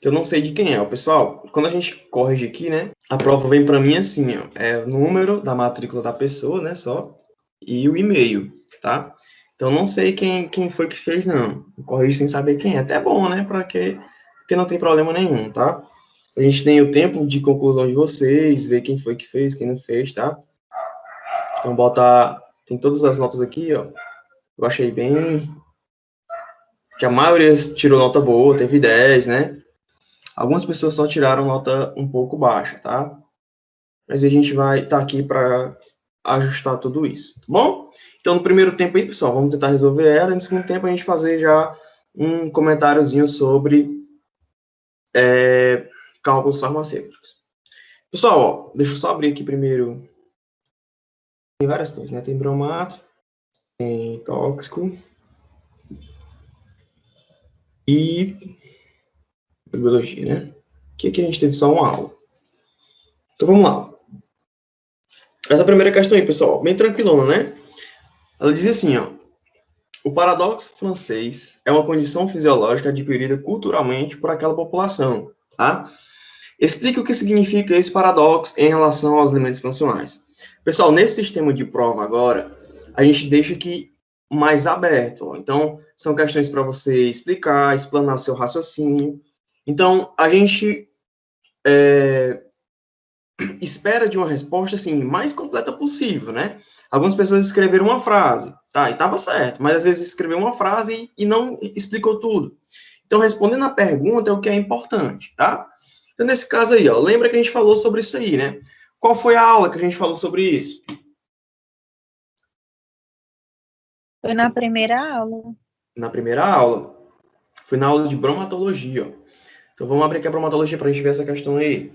que eu não sei de quem é. Pessoal, quando a gente corrige aqui, né, a prova vem para mim assim, ó, é o número da matrícula da pessoa, né, só, e o e-mail, tá? Então, não sei quem foi que fez, não. Corrige sem saber quem é. Até bom, né, porque não tem problema nenhum, tá? A gente tem o tempo de conclusão de vocês, ver quem foi que fez, quem não fez, tá? Então, tem todas as notas aqui, ó. Eu achei bem... que a maioria tirou nota boa, teve 10, né? Algumas pessoas só tiraram nota um pouco baixa, tá? Mas a gente vai estar aqui para ajustar tudo isso, tá bom? Então, no primeiro tempo aí, pessoal, vamos tentar resolver ela. E no segundo tempo, a gente fazer já um comentáriozinho sobre cálculos farmacêuticos. Pessoal, ó, deixa eu só abrir aqui primeiro. Tem várias coisas, né? Tem bromato, tem tóxico e biologia, né? Aqui a gente teve só uma aula. Então, vamos lá. Essa primeira questão aí, pessoal, bem tranquilona, né? Ela diz assim, ó. O paradoxo francês é uma condição fisiológica adquirida culturalmente por aquela população, tá? Explique o que significa esse paradoxo em relação aos limites funcionais. Pessoal, nesse sistema de prova agora, a gente deixa aqui mais aberto. Ó. Então, são questões para você explicar, explanar seu raciocínio. Então, a gente espera de uma resposta, assim, mais completa possível, né? Algumas pessoas escreveram uma frase, tá, e estava certo, mas às vezes escreveu uma frase e não explicou tudo. Então, respondendo a pergunta é o que é importante, tá? Então, nesse caso aí, ó, lembra que a gente falou sobre isso aí, né? Qual foi a aula que a gente falou sobre isso? Foi na primeira aula. Na primeira aula. Foi na aula de bromatologia, ó. Então, vamos abrir aqui a bromatologia para a gente ver essa questão aí.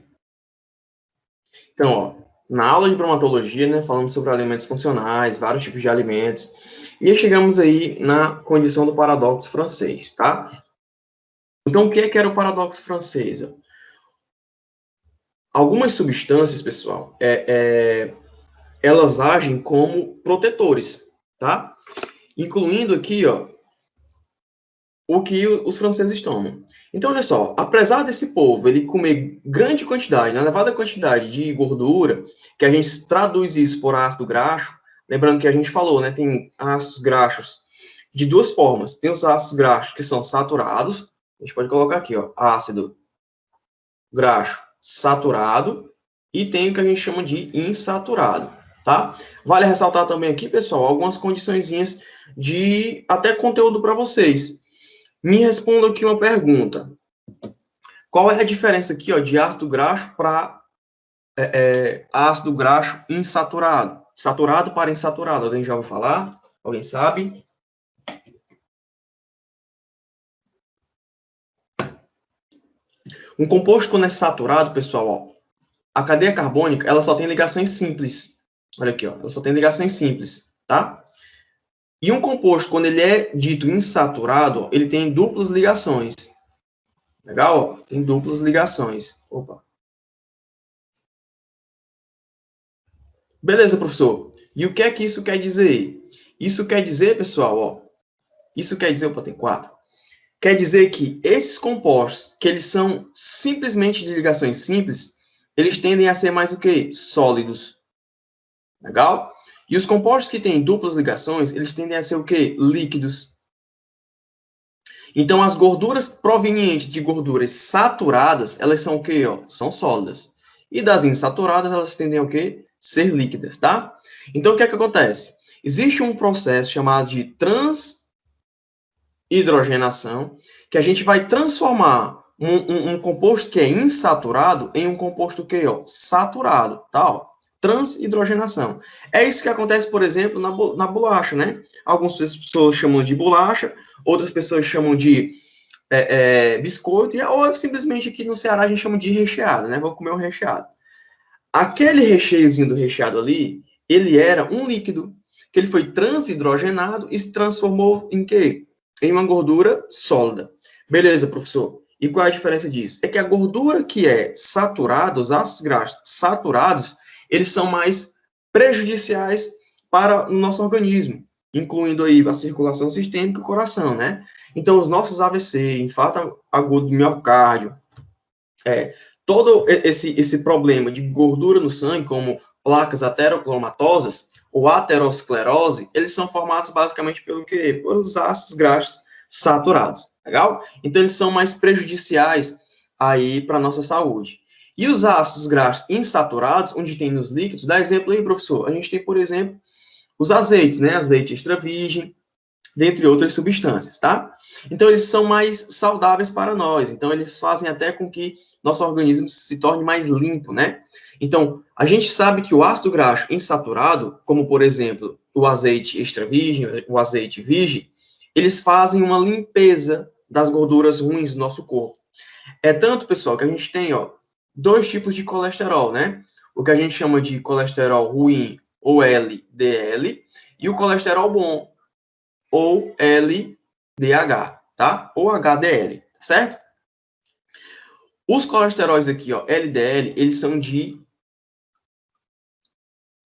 Então, ó, na aula de bromatologia, né, falamos sobre alimentos funcionais, vários tipos de alimentos, e chegamos aí na condição do paradoxo francês, tá? Então, o que era o paradoxo francês? Algumas substâncias, pessoal, elas agem como protetores, tá? Incluindo aqui, ó, o que os franceses tomam. Então, olha só, apesar desse povo ele comer grande quantidade, uma elevada quantidade de gordura, que a gente traduz isso por ácido graxo, lembrando que a gente falou, né, tem ácidos graxos de duas formas. Tem os ácidos graxos que são saturados, a gente pode colocar aqui, ó, ácido graxo saturado, e tem o que a gente chama de insaturado, tá? Vale ressaltar também aqui, pessoal, algumas condiçõezinhas de até conteúdo para vocês. Me responda aqui uma pergunta. Qual é a diferença aqui, ó, de ácido graxo para ácido graxo insaturado? Saturado para insaturado. Alguém já ouviu falar? Alguém sabe? Um composto, quando é saturado, pessoal, ó, a cadeia carbônica, ela só tem ligações simples. Olha aqui, ó, ela só tem ligações simples, tá? E um composto, quando ele é dito insaturado, ó, ele tem duplas ligações. Legal? Ó, tem duplas ligações. Opa. Beleza, professor. E o que é que isso quer dizer? Isso quer dizer, pessoal, ó, isso quer dizer, opa, tem 4. Quer dizer que esses compostos, que eles são simplesmente de ligações simples, eles tendem a ser mais o quê? Sólidos. Legal? E os compostos que têm duplas ligações, eles tendem a ser o quê? Líquidos. Então, as gorduras provenientes de gorduras saturadas, elas são o quê? Ó? São sólidas. E das insaturadas, elas tendem a o quê? Ser líquidas, tá? Então, o que é que acontece? Existe um processo chamado de transhidrogenação, que a gente vai transformar um composto que é insaturado em um composto que ó, saturado, tá? Ó, transhidrogenação. É isso que acontece, por exemplo, na bolacha, né? Algumas pessoas chamam de bolacha, outras pessoas chamam de biscoito, ou simplesmente aqui no Ceará a gente chama de recheado, né? Vou comer um recheado. Aquele recheiozinho do recheado ali, ele era um líquido, que ele foi transhidrogenado e se transformou em quê? Em uma gordura sólida. Beleza, professor. E qual é a diferença disso? É que a gordura que é saturada, os ácidos graxos saturados, eles são mais prejudiciais para o nosso organismo, incluindo aí a circulação sistêmica e o coração, né? Então, os nossos AVC, infarto agudo do miocárdio, Todo esse problema de gordura no sangue, como placas aterocromatosas ou aterosclerose, eles são formados basicamente pelo quê? Pelos ácidos graxos saturados, legal? Então, eles são mais prejudiciais aí para a nossa saúde. E os ácidos graxos insaturados, onde tem nos líquidos, dá exemplo aí, professor. A gente tem, por exemplo, os azeites, né? Azeite extra virgem, dentre outras substâncias, tá? Então, eles são mais saudáveis para nós. Então, eles fazem até com que nosso organismo se torne mais limpo, né? Então, a gente sabe que o ácido graxo insaturado, como, por exemplo, o azeite extra virgem, o azeite virgem, eles fazem uma limpeza das gorduras ruins do nosso corpo. É tanto, pessoal, que a gente tem, ó, dois tipos de colesterol, né? O que a gente chama de colesterol ruim, ou LDL, e o colesterol bom, ou LDH, tá? Ou HDL, certo? Os colesteróis aqui, ó, LDL, eles são de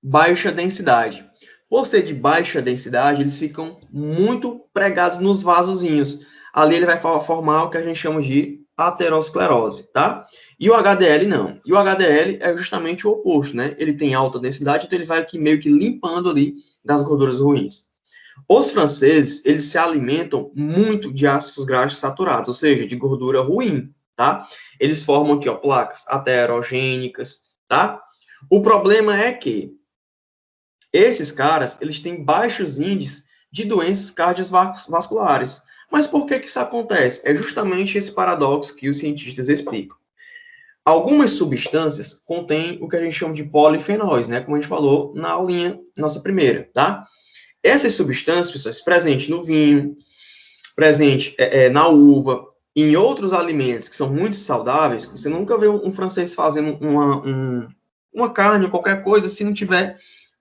baixa densidade. Por ser de baixa densidade, eles ficam muito pregados nos vasozinhos. Ali ele vai formar o que a gente chama de aterosclerose, tá? E o HDL não. E o HDL é justamente o oposto, né? Ele tem alta densidade, então ele vai aqui meio que limpando ali das gorduras ruins. Os franceses, eles se alimentam muito de ácidos graxos saturados, ou seja, de gordura ruim, tá? Eles formam aqui, ó, placas aterogênicas, tá? O problema é que esses caras, eles têm baixos índices de doenças cardiovasculares. Mas por que isso acontece? É justamente esse paradoxo que os cientistas explicam. Algumas substâncias contêm o que a gente chama de polifenóis, né? Como a gente falou na aulinha nossa primeira, tá? Essas substâncias, pessoas, presentes no vinho, presente na uva, em outros alimentos que são muito saudáveis, você nunca vê um francês fazendo uma carne ou qualquer coisa se não tiver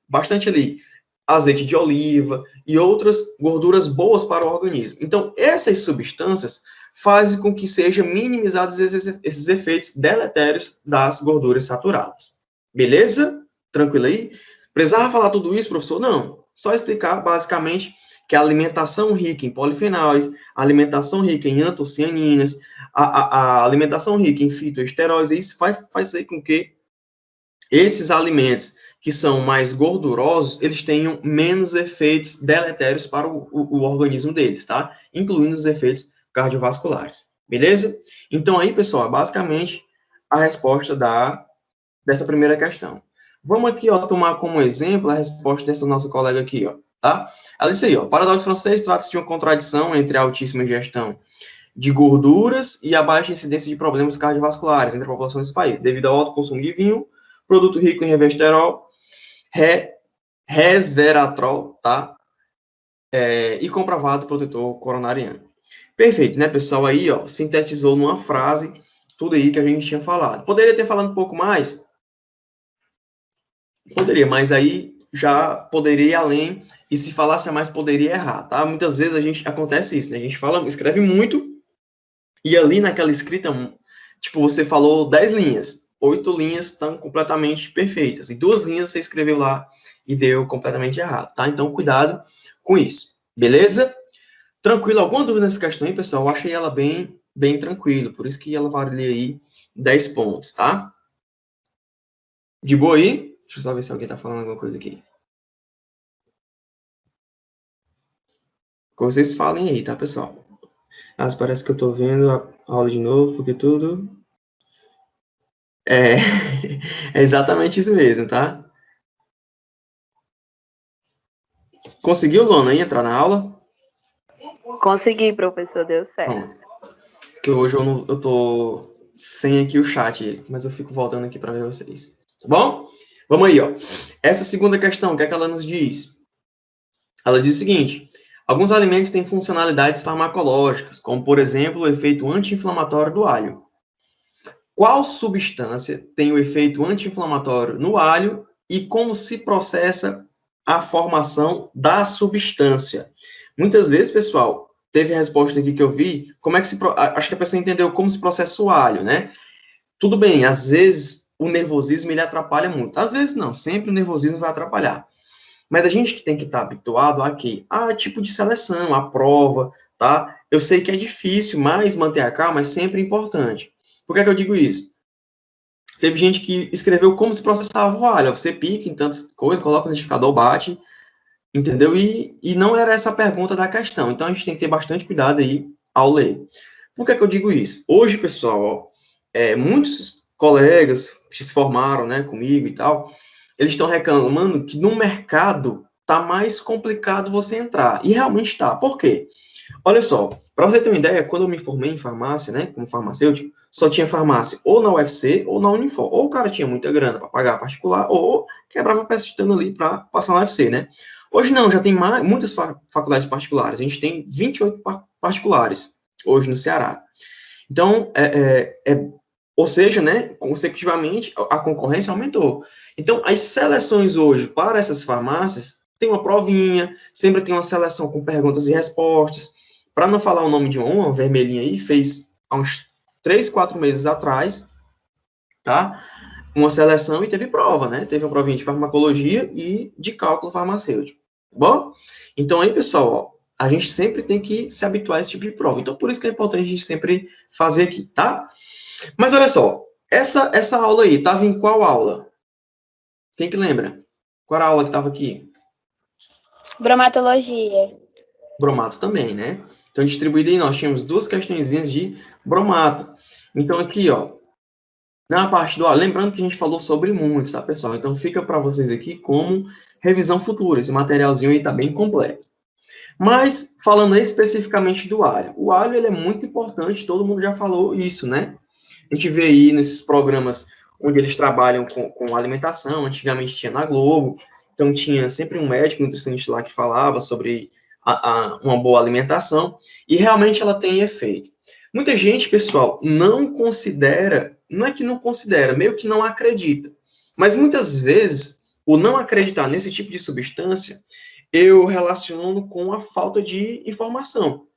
bastante ali azeite de oliva e outras gorduras boas para o organismo. Então, essas substâncias fazem com que sejam minimizados esses efeitos deletérios das gorduras saturadas. Beleza? Tranquilo aí? Precisava falar tudo isso, professor? Não. Só explicar, basicamente, que a alimentação rica em polifenóis, a alimentação rica em antocianinas, a alimentação rica em fitoesteróis, isso vai fazer com que esses alimentos que são mais gordurosos, eles tenham menos efeitos deletérios para o organismo deles, tá? Incluindo os efeitos cardiovasculares. Beleza? Então aí, pessoal, basicamente a resposta dessa primeira questão. Vamos aqui, ó, tomar como exemplo a resposta dessa nossa colega aqui, ó, tá? Ela disse aí, ó, paradoxo francês trata-se de uma contradição entre a altíssima ingestão de gorduras e a baixa incidência de problemas cardiovasculares entre a população desse país, devido ao alto consumo de vinho, produto rico em resveratrol, resveratrol, tá? E comprovado protetor coronariano. Perfeito, né, pessoal? Aí, ó, sintetizou numa frase tudo aí que a gente tinha falado. Poderia ter falado um pouco mais? Poderia, mas aí já poderia ir além, e se falasse a mais, poderia errar, tá? Muitas vezes acontece isso, né? A gente escreve muito, e ali naquela escrita, tipo, você falou 10 linhas, 8 linhas estão completamente perfeitas, e 2 linhas você escreveu lá e deu completamente errado, tá? Então, cuidado com isso, beleza? Tranquilo, alguma dúvida nessa questão aí, pessoal? Eu achei ela bem tranquila, por isso que ela valia aí 10 pontos, tá? De boa aí? Deixa eu só ver se alguém tá falando alguma coisa aqui. Que vocês falem aí, tá, pessoal? Mas parece que eu tô vendo a aula de novo, porque tudo... É, é exatamente isso mesmo, tá? Conseguiu, Luana, aí entrar na aula? Consegui, professor, deu certo. Bom, que hoje eu tô sem aqui o chat, mas eu fico voltando aqui para ver vocês. Tá bom? Vamos aí, ó. Essa segunda questão, o que é que ela nos diz? Ela diz o seguinte: alguns alimentos têm funcionalidades farmacológicas, como, por exemplo, o efeito anti-inflamatório do alho. Qual substância tem o efeito anti-inflamatório no alho e como se processa a formação da substância? Muitas vezes, pessoal, teve a resposta aqui que eu vi, como é que acho que a pessoa entendeu como se processa o alho, né? Tudo bem, às vezes o nervosismo ele atrapalha muito. Às vezes não, sempre o nervosismo vai atrapalhar. Mas a gente que tem que estar habituado a quê? A tipo de seleção, a prova, tá? Eu sei que é difícil, mas manter a calma é sempre importante. Por que é que eu digo isso? Teve gente que escreveu como se processava o alho. Você pica em tantas coisas, coloca no liquidificador, bate, entendeu? E não era essa a pergunta da questão. Então, a gente tem que ter bastante cuidado aí ao ler. Por que é que eu digo isso? Hoje, pessoal, ó, muitos colegas que se formaram, né, comigo e tal, eles estão reclamando que no mercado tá mais complicado você entrar. E realmente tá. Por quê? Olha só, para você ter uma ideia, quando eu me formei em farmácia, né, como farmacêutico, só tinha farmácia ou na UFC ou na Unifor. Ou o cara tinha muita grana para pagar particular, ou quebrava peça de tano ali para passar na UFC, né? Hoje não, já tem muitas faculdades particulares. A gente tem 28 particulares hoje no Ceará. Então, ou seja, né, consecutivamente, a concorrência aumentou. Então, as seleções hoje para essas farmácias tem uma provinha, sempre tem uma seleção com perguntas e respostas. Para não falar o nome de uma vermelhinha aí, fez há uns 3, 4 meses atrás, tá? Uma seleção e teve prova, né? Teve uma provinha de farmacologia e de cálculo farmacêutico. Tá bom? Então aí, pessoal, ó, a gente sempre tem que se habituar a esse tipo de prova. Então, por isso que é importante a gente sempre fazer aqui, tá? Mas olha só, essa aula aí, estava em qual aula? Quem que lembra? Qual era a aula que estava aqui? Bromatologia. Bromato também, né? Então, distribuído aí, nós tínhamos 2 questõezinhas de bromato. Então, aqui, ó, na parte do... lembrando que a gente falou sobre muitos, tá, pessoal? Então, fica para vocês aqui como revisão futura. Esse materialzinho aí está bem completo. Mas, falando especificamente do alho. O alho, ele é muito importante, todo mundo já falou isso, né? A gente vê aí nesses programas onde eles trabalham com alimentação, antigamente tinha na Globo, então tinha sempre um médico, nutricionista lá que falava sobre uma boa alimentação, e realmente ela tem efeito. Muita gente, pessoal, não considera, não é que não considera, meio que não acredita, mas muitas vezes, o não acreditar nesse tipo de substância, eu relaciono com a falta de informação,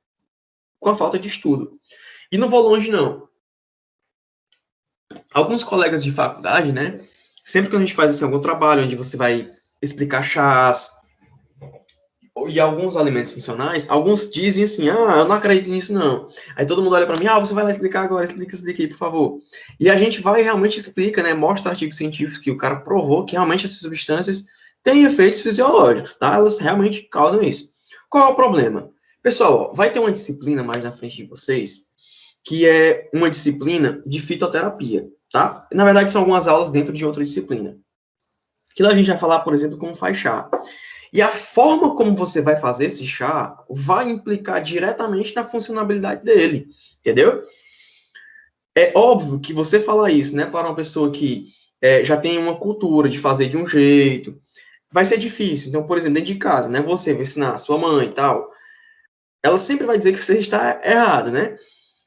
com a falta de estudo. E não vou longe, não. Alguns colegas de faculdade, né? Sempre que a gente faz assim, algum trabalho onde você vai explicar chás e alguns alimentos funcionais, alguns dizem assim, eu não acredito nisso não. Aí todo mundo olha para mim, você vai lá explicar agora, explica aí, por favor. E a gente vai e realmente explica, né? Mostra artigos científicos que o cara provou que realmente essas substâncias têm efeitos fisiológicos, tá? Elas realmente causam isso. Qual é o problema? Pessoal, vai ter uma disciplina mais na frente de vocês, que é uma disciplina de fitoterapia, tá? Na verdade, são algumas aulas dentro de outra disciplina. Que lá a gente vai falar, por exemplo, como faz chá. E a forma como você vai fazer esse chá vai implicar diretamente na funcionalidade dele, entendeu? É óbvio que você falar isso, né, para uma pessoa que já tem uma cultura de fazer de um jeito, vai ser difícil. Então, por exemplo, dentro de casa, né, você vai ensinar a sua mãe e tal, ela sempre vai dizer que você está errado, né?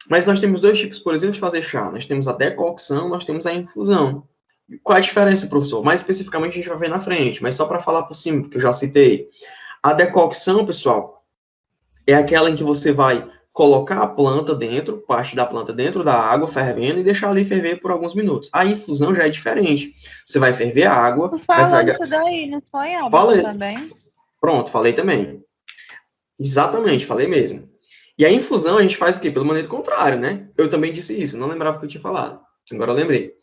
Mas nós temos 2 tipos, por exemplo, de fazer chá. Nós temos a decocção, nós temos a infusão. Qual é a diferença, professor? Mais especificamente a gente vai ver na frente, mas só para falar por cima, porque eu já citei. A decocção, pessoal, é aquela em que você vai colocar a planta dentro, parte da planta dentro da água, fervendo, e deixar ali ferver por alguns minutos. A infusão já é diferente. Você vai ferver a água... Tu falou isso daí, não foi, Alberto, falei. também? Pronto, falei também. Exatamente, falei mesmo. E a infusão a gente faz o quê? Pelo maneiro contrário, né? Eu também disse isso, não lembrava que eu tinha falado. Agora eu lembrei.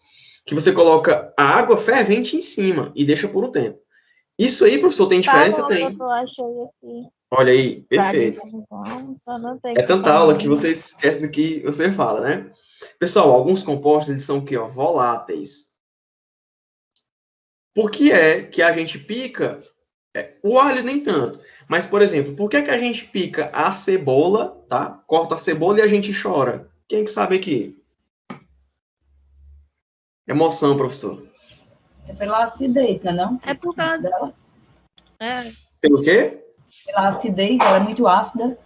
Que você coloca a água fervente em cima e deixa por um tempo. Isso aí, professor, tem diferença? Tá bom, tem. eu achei aqui. Olha aí, perfeito. É tanta aula que você esquece do que você fala, né? Pessoal, alguns compostos, eles são o quê? Ó, voláteis. Por que é que a gente pica? O alho nem tanto. Mas, por exemplo, por que a gente pica a cebola, tá? Corta a cebola e a gente chora? Quem que sabe aqui? Emoção, professor. É pela acidez, não é não? É por causa dela? Pelo quê? Pela acidez, ela é muito ácida.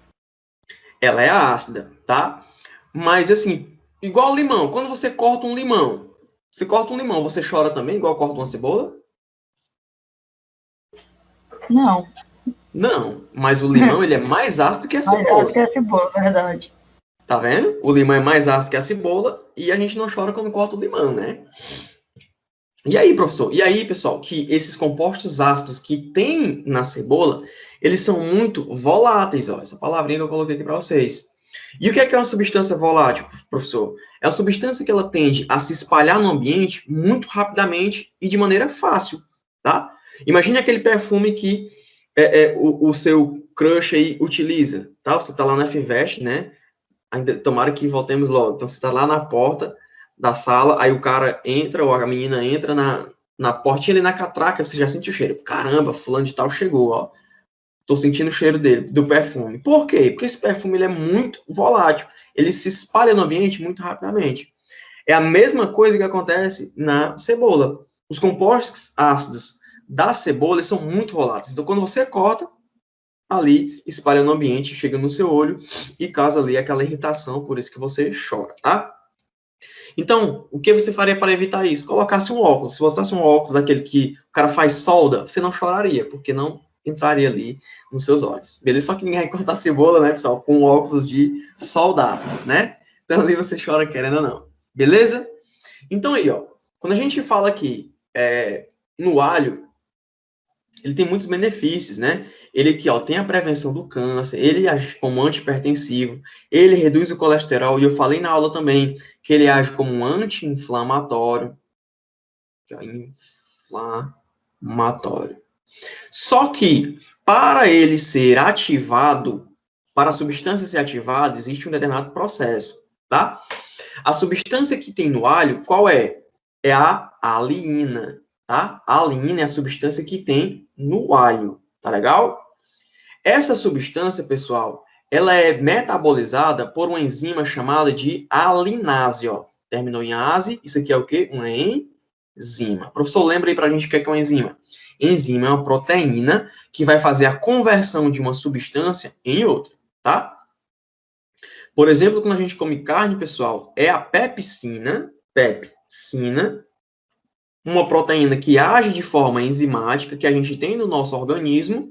Ela é ácida, tá? Mas, assim, igual limão. Quando você corta um limão, você chora também, igual corta uma cebola? Não. Não, mas o limão, ele é mais ácido que a Mais cebola. ácido que a cebola, verdade. Tá vendo? O limão é mais ácido que a cebola e a gente não chora quando corta o limão, né? E aí, professor? E aí, pessoal, que esses compostos ácidos que tem na cebola, eles são muito voláteis, ó. Essa palavrinha que eu coloquei aqui para vocês. E o que é uma substância volátil, professor? É uma substância que ela tende a se espalhar no ambiente muito rapidamente e de maneira fácil, tá? Imagine aquele perfume que o seu crush aí utiliza, tá? Você tá lá na FIVEST, né? Ainda, tomara que voltemos logo. Então, você tá lá na porta da sala, aí o cara entra, ou a menina entra na portinha ali na catraca, você já sente o cheiro. Caramba, fulano de tal chegou, ó. Tô sentindo o cheiro dele, do perfume. Por quê? Porque esse perfume ele é muito volátil. Ele se espalha no ambiente muito rapidamente. É a mesma coisa que acontece na cebola. Os compostos ácidos da cebola são muito voláteis. Então, quando você corta, ali espalha no ambiente, chega no seu olho e causa ali aquela irritação, por isso que você chora, tá? Então, o que você faria para evitar isso? Colocasse um óculos. Se você botasse um óculos daquele que o cara faz solda, você não choraria, porque não entraria ali nos seus olhos. Beleza? Só que ninguém vai cortar cebola, né, pessoal, com óculos de soldar, né? Então ali você chora querendo ou não. Beleza? Então aí, ó, quando a gente fala aqui no alho, ele tem muitos benefícios, né? Ele aqui, ó, tem a prevenção do câncer, ele age como antihipertensivo, ele reduz o colesterol, e eu falei na aula também que ele age como um anti-inflamatório. Inflamatório. Só que, para ele ser ativado, para a substância ser ativada, existe um determinado processo, tá? A substância que tem no alho, qual é? É a aliina, tá? A aliina é a substância que tem no alho, tá legal? Essa substância, pessoal, ela é metabolizada por uma enzima chamada de alinase, ó. Terminou em ase, isso aqui é o quê? Uma enzima. Professor, lembra aí pra gente o que é uma enzima? Enzima é uma proteína que vai fazer a conversão de uma substância em outra, tá? Por exemplo, quando a gente come carne, pessoal, é a pepsina, uma proteína que age de forma enzimática, que a gente tem no nosso organismo,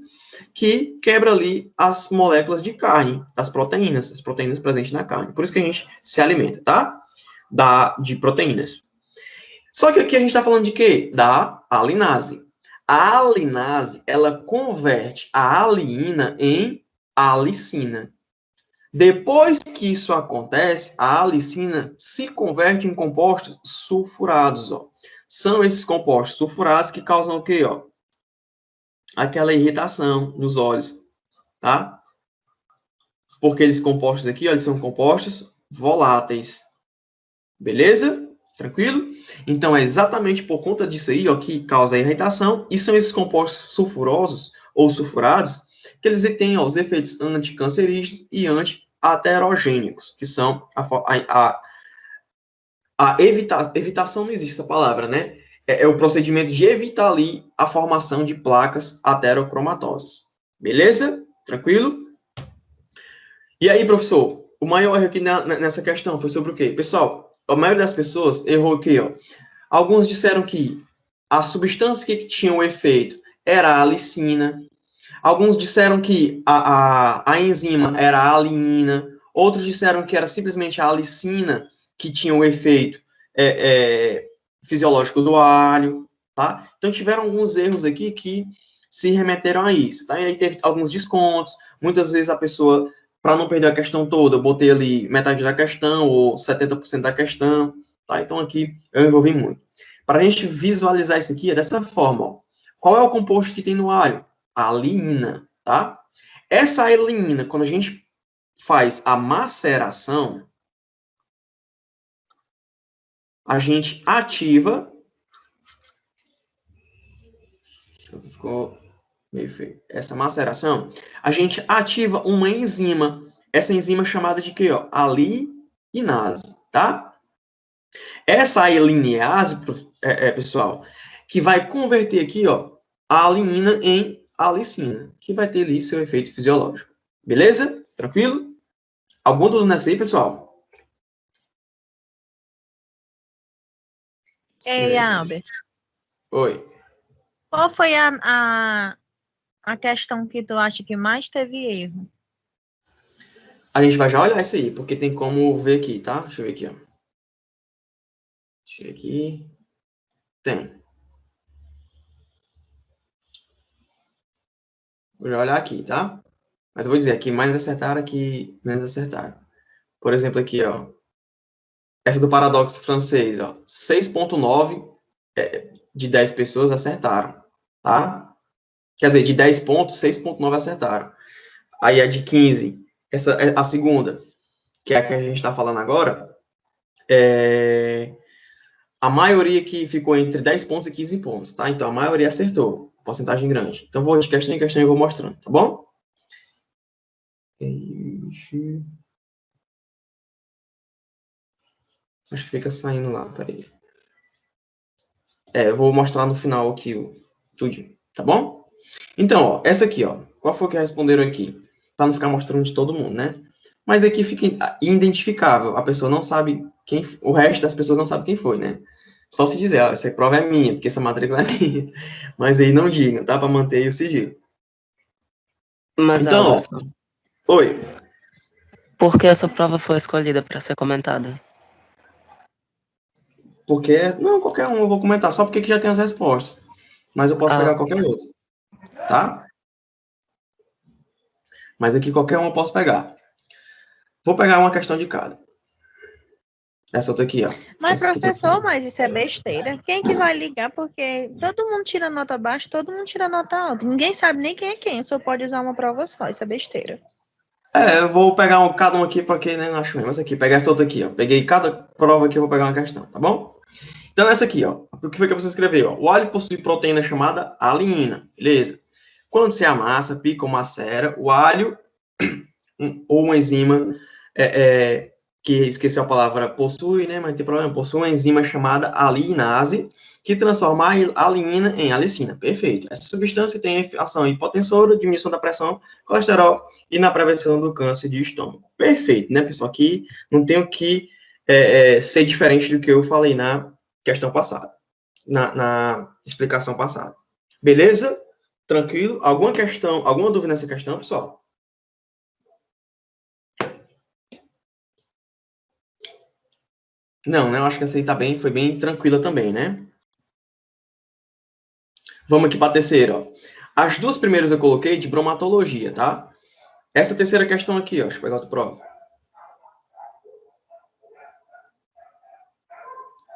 que quebra ali as moléculas de carne, as proteínas presentes na carne. Por isso que a gente se alimenta, tá? De proteínas. Só que aqui a gente está falando de quê? Da alinase. A alinase, ela converte a aliina em alicina. Depois que isso acontece, a alicina se converte em compostos sulfurados, ó. São esses compostos sulfurados que causam o quê, ó? Aquela irritação nos olhos, tá? Porque esses compostos aqui, ó, eles são compostos voláteis. Beleza? Tranquilo? Então, é exatamente por conta disso aí, ó, que causa a irritação, e são esses compostos sulfurosos ou sulfurados que eles têm ó, os efeitos anticancerígenos e anti-aterogênicos, que são evitação não existe essa palavra, né? É o procedimento de evitar ali a formação de placas aterocromatosas. Beleza? Tranquilo? E aí, professor, o maior erro aqui nessa questão foi sobre o quê? Pessoal, a maioria das pessoas errou aqui, ó. Alguns disseram que a substância que tinha o efeito era a alicina. Alguns disseram que a enzima era a alinina. Outros disseram que era simplesmente a alicina que tinha o efeito fisiológico do alho, tá? Então, tiveram alguns erros aqui que se remeteram a isso, tá? E aí teve alguns descontos. Muitas vezes a pessoa, para não perder a questão toda, eu botei ali metade da questão ou 70% da questão, tá? Então, aqui eu envolvi muito. Para a gente visualizar isso aqui, é dessa forma, ó. Qual é o composto que tem no alho? A alina, tá? Essa alina, quando a gente faz a maceração, a gente ativa. Ficou meio feio. Essa maceração, a gente ativa uma enzima. Essa enzima é chamada de quê? Ó? Alinase, tá? Essa alinease, pessoal, que vai converter aqui, ó, a alinina em alicina, que vai ter ali seu efeito fisiológico. Beleza? Tranquilo? Algum dúvida nessa aí, pessoal? Ei, Albert, Oi. qual foi a questão que tu acha que mais teve erro? A gente vai já olhar isso aí, porque tem como ver aqui, tá? Deixa eu ver aqui, ó. Deixa eu ver aqui. Tem. Vou já olhar aqui, tá? Mas eu vou dizer aqui, mais acertaram, aqui menos acertaram. Por exemplo, aqui, ó. Essa do paradoxo francês, ó. 6,9 de 10 pessoas acertaram, tá? Quer dizer, de 10 pontos, 6,9 acertaram. Aí a de 15, essa é a segunda, que é a que a gente está falando agora, a maioria que ficou entre 10 pontos e 15 pontos, tá? Então, a maioria acertou, porcentagem grande. Então, vou de questão em questão e vou mostrando, tá bom? Acho que fica saindo lá, peraí. Eu vou mostrar no final aqui tudo, tá bom? Então, ó, essa aqui, ó. Qual foi que responderam aqui? Para não ficar mostrando de todo mundo, né? Mas aqui fica identificável. A pessoa não sabe quem... O resto das pessoas não sabe quem foi, né? Só se dizer, ó, essa prova é minha, porque essa matrícula é minha. Mas aí não digam, tá? Para manter o sigilo. Mas, Então, Alisson, oi. por que essa prova foi escolhida para ser comentada? Porque... Não, qualquer um eu vou comentar. Só porque que já tem as respostas. Mas eu posso pegar qualquer outro. Tá? Mas aqui qualquer um eu posso pegar. Vou pegar uma questão de cada. Essa outra aqui, ó. Mas, Essa aqui professor, mas isso é besteira. Quem que vai ligar? Porque todo mundo tira nota baixa, todo mundo tira nota alta. Ninguém sabe nem quem é quem. Só pode usar uma prova só. Isso é besteira. eu vou pegar cada um aqui, porque nem acho mesmo. Essa aqui, pegar essa outra aqui, ó. Peguei cada prova aqui, eu vou pegar uma questão, tá bom? Então, essa aqui, ó. O que foi que você escreveu? Ó? O alho possui proteína chamada alinina, beleza? Quando se amassa, pica ou macera, o alho ou uma enzima, que esqueci a palavra possui, né? Mas não tem problema. Possui uma enzima chamada alinase, que transforma a alinina em alicina. Perfeito. Essa substância tem ação hipotensora, diminuição da pressão, colesterol e na prevenção do câncer de estômago. Perfeito, né, pessoal? Aqui não tem o que ser diferente do que eu falei na questão passada, na explicação passada. Beleza? Tranquilo? Alguma questão, alguma dúvida nessa questão, pessoal? Não, né? Eu acho que essa aí tá bem, foi bem tranquila também, né? Vamos aqui para a terceira, ó. As duas primeiras eu coloquei de bromatologia, tá? Essa terceira questão aqui, ó. Deixa eu pegar outra prova.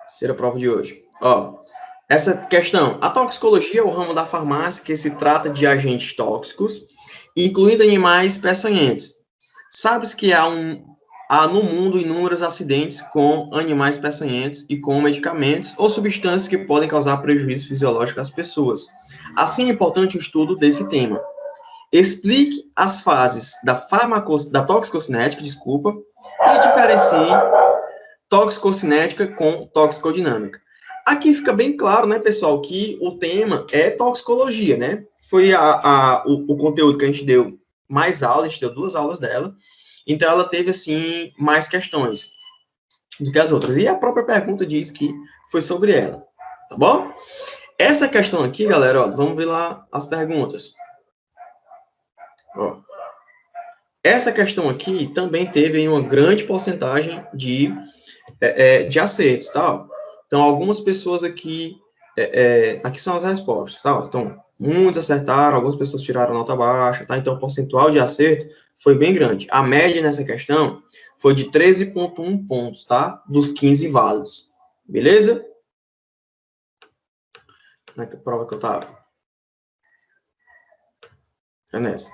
Terceira prova de hoje. Ó, essa questão. A toxicologia é o ramo da farmácia que se trata de agentes tóxicos, incluindo animais peçonhentos. Sabe-se que há no mundo inúmeros acidentes com animais peçonhentos e com medicamentos ou substâncias que podem causar prejuízo fisiológico às pessoas. Assim, é importante o estudo desse tema. Explique as fases da toxicocinética, e diferencie toxicocinética com toxicodinâmica. Aqui fica bem claro, né, pessoal, que o tema é toxicologia, né? Foi o conteúdo que a gente deu mais aulas, a gente deu 2 aulas dela, então ela teve, assim, mais questões do que as outras. E a própria pergunta diz que foi sobre ela, tá bom? Essa questão aqui, galera, ó, vamos ver lá as perguntas. Ó. Essa questão aqui também teve uma grande porcentagem de acertos, tá? Então, algumas pessoas aqui... aqui são as respostas, tá? Então, muitos acertaram, algumas pessoas tiraram nota baixa, tá? Então, o percentual de acerto foi bem grande. A média nessa questão foi de 13,1 pontos, tá? Dos 15 válidos. Beleza? Na prova que eu tava. É nessa.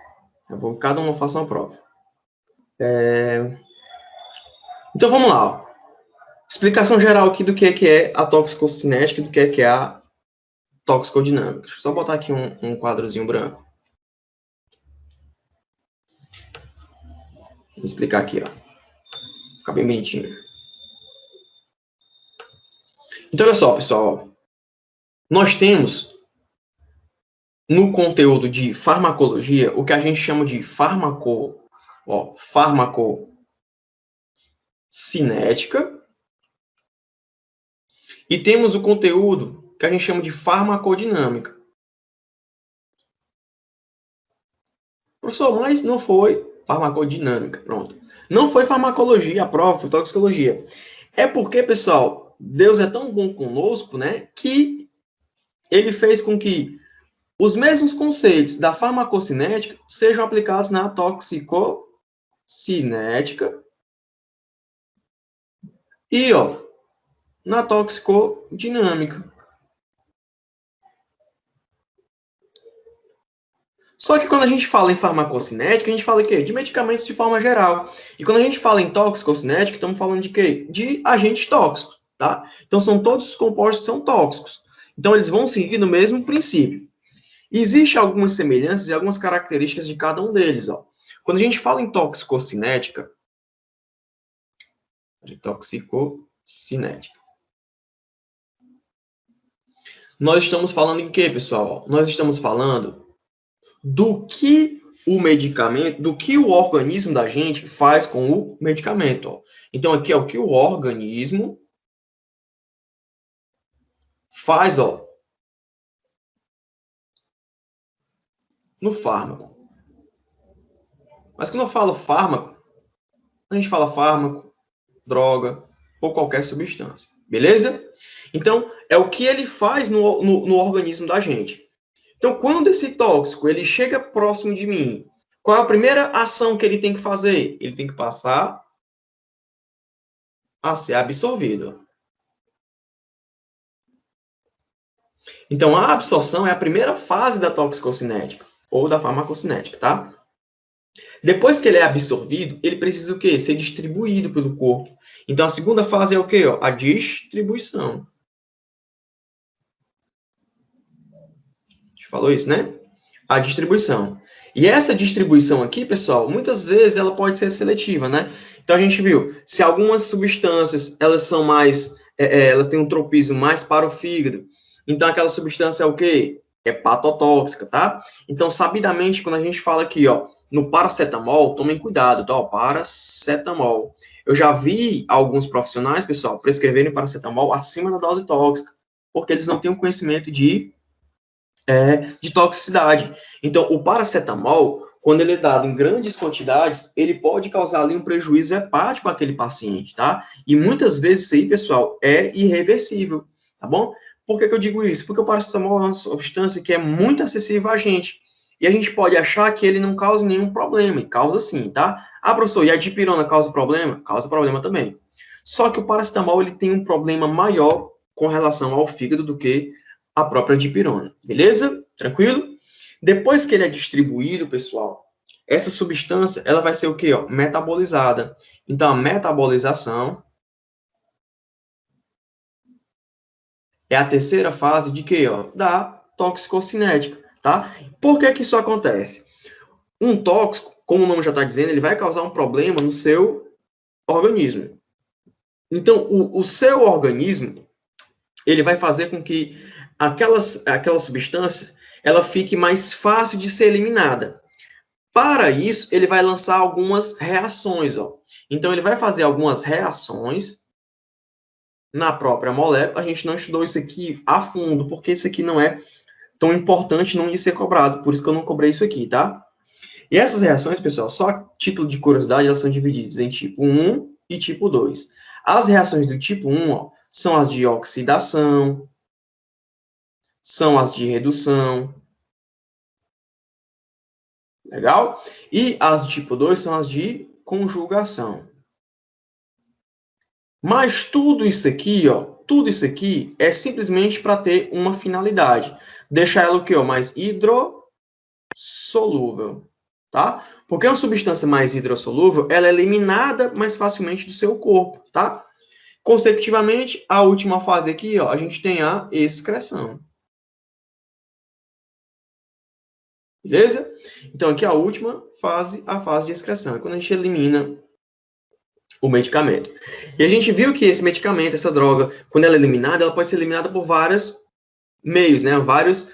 Cada uma faça uma prova. Então, vamos lá. Ó. Explicação geral aqui do que é a toxicocinética e do que é a toxicodinâmica. Deixa eu só botar aqui um quadrozinho branco. Vou explicar aqui, ó. Fica bem bonitinho. Então, olha só, pessoal. Nós temos, no conteúdo de farmacologia, o que a gente chama de farmacocinética. E temos o conteúdo que a gente chama de farmacodinâmica. Professor, mas não foi farmacodinâmica, pronto. Não foi farmacologia, a prova foi toxicologia. É porque, pessoal, Deus é tão bom conosco, né, que ele fez com que os mesmos conceitos da farmacocinética sejam aplicados na toxicocinética E, ó, na toxicodinâmica. Só que quando a gente fala em farmacocinética, a gente fala o quê? De medicamentos de forma geral. E quando a gente fala em toxicocinética, estamos falando de quê? De agentes tóxicos, tá? Então, são todos os compostos que são tóxicos. Então, eles vão seguir no mesmo princípio. Existem algumas semelhanças e algumas características de cada um deles, ó. Quando a gente fala em toxicocinética, nós estamos falando em quê, pessoal? Nós estamos falando do que o medicamento, do que o organismo da gente faz com o medicamento. Ó. Então, aqui é o que o organismo faz, ó, no fármaco. Mas quando eu falo fármaco, a gente fala fármaco, droga ou qualquer substância. Beleza? Então, é o que ele faz no organismo da gente. Então, quando esse tóxico ele chega próximo de mim, qual é a primeira ação que ele tem que fazer? Ele tem que passar a ser absorvido. Então, a absorção é a primeira fase da toxicocinética, ou da farmacocinética, tá? Depois que ele é absorvido, ele precisa o quê? Ser distribuído pelo corpo. Então, a segunda fase é o quê? A distribuição. A gente falou isso, né? A distribuição. E essa distribuição aqui, pessoal, muitas vezes ela pode ser seletiva, né? Então, a gente viu, se algumas substâncias, elas são mais, elas têm um tropismo mais para o fígado, então aquela substância é o quê? É hepatotóxica, tá? Então, sabidamente, quando a gente fala aqui, ó, no paracetamol, tomem cuidado, tá? Paracetamol. Eu já vi alguns profissionais, pessoal, prescreverem paracetamol acima da dose tóxica, porque eles não têm o conhecimento de toxicidade. Então, o paracetamol, quando ele é dado em grandes quantidades, ele pode causar ali um prejuízo hepático àquele paciente, tá? E muitas vezes isso aí, pessoal, é irreversível, tá bom? Por que eu digo isso? Porque o paracetamol é uma substância que é muito acessível a gente. E a gente pode achar que ele não causa nenhum problema, e causa sim, tá? Ah, professor, e a dipirona causa problema? Causa problema também. Só que o paracetamol, ele tem um problema maior com relação ao fígado do que a própria dipirona, beleza? Tranquilo? Depois que ele é distribuído, pessoal, essa substância, ela vai ser o quê? Ó? Metabolizada. Então, a metabolização é a terceira fase de quê? Ó? Da toxicocinética, tá? Por que que isso acontece? Um tóxico, como o nome já está dizendo, ele vai causar um problema no seu organismo. Então, o seu organismo, ele vai fazer com que aquela substância ela fique mais fácil de ser eliminada. Para isso, ele vai lançar algumas reações. Ó. Então, ele vai fazer algumas reações na própria molécula. A gente não estudou isso aqui a fundo, porque isso aqui não é tão importante, não ia ser cobrado. Por isso que eu não cobrei isso aqui, tá? E essas reações, pessoal, só a título de curiosidade, elas são divididas em tipo 1 e tipo 2. As reações do tipo 1, ó, são as de oxidação, são as de redução. Legal? E as de tipo 2 são as de conjugação. Mas tudo isso aqui, ó, tudo isso aqui é simplesmente para ter uma finalidade. Deixar ela o quê? Ó, mais hidrossolúvel, tá? Porque uma substância mais hidrossolúvel, ela é eliminada mais facilmente do seu corpo, tá? Consecutivamente, a última fase aqui, ó, a gente tem a excreção. Beleza? Então, aqui a última fase, a fase de excreção. É quando a gente elimina o medicamento. E a gente viu que esse medicamento, essa droga, quando ela é eliminada, ela pode ser eliminada por vários meios, né? Várias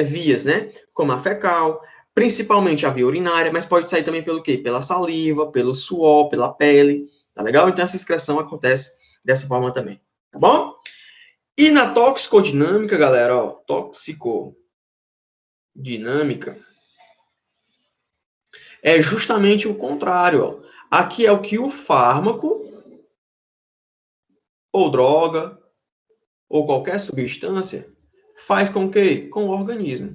vias, né? Como a fecal, principalmente a via urinária, mas pode sair também pelo quê? Pela saliva, pelo suor, pela pele, tá legal? Então, essa excreção acontece dessa forma também, tá bom? E na toxicodinâmica, galera, ó, toxicodinâmica é justamente o contrário, ó. Aqui é o que o fármaco, ou droga, ou qualquer substância, faz com que? Com o organismo.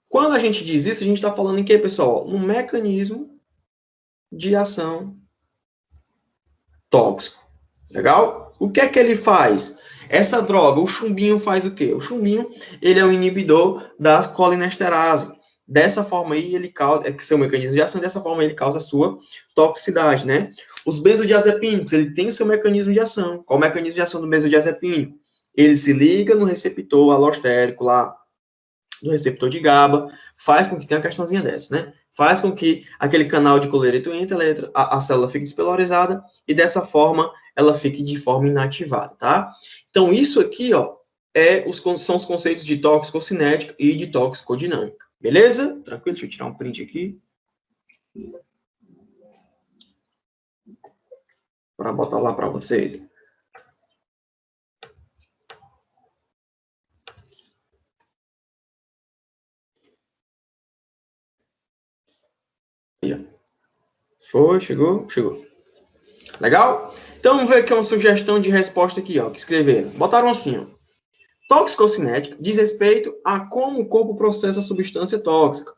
Quando a gente diz isso, a gente está falando em quê, pessoal? No mecanismo de ação tóxico. Legal? O que é que ele faz? Essa droga, o chumbinho faz o quê? O chumbinho, ele é um inibidor da colinesterase. Dessa forma aí, ele causa, que seu mecanismo de ação, dessa forma ele causa a sua toxicidade, né? Os benzodiazepínicos, ele tem o seu mecanismo de ação. Qual o mecanismo de ação do benzodiazepínico? Ele se liga no receptor alostérico lá, do receptor de GABA, faz com que tenha uma questãozinha dessa, né? Faz com que aquele canal de colereto entre, a célula fique despolarizada, e dessa forma, ela fique de forma inativada, tá? Então, isso aqui, ó, são os conceitos de toxicocinética e de toxicodinâmica. Beleza? Tranquilo? Deixa eu tirar um print aqui. Para botar lá para vocês. Foi, chegou. Legal? Então, vamos ver aqui uma sugestão de resposta aqui, ó, que escreveram. Botaram assim, ó. Toxicocinética diz respeito a como o corpo processa a substância tóxica,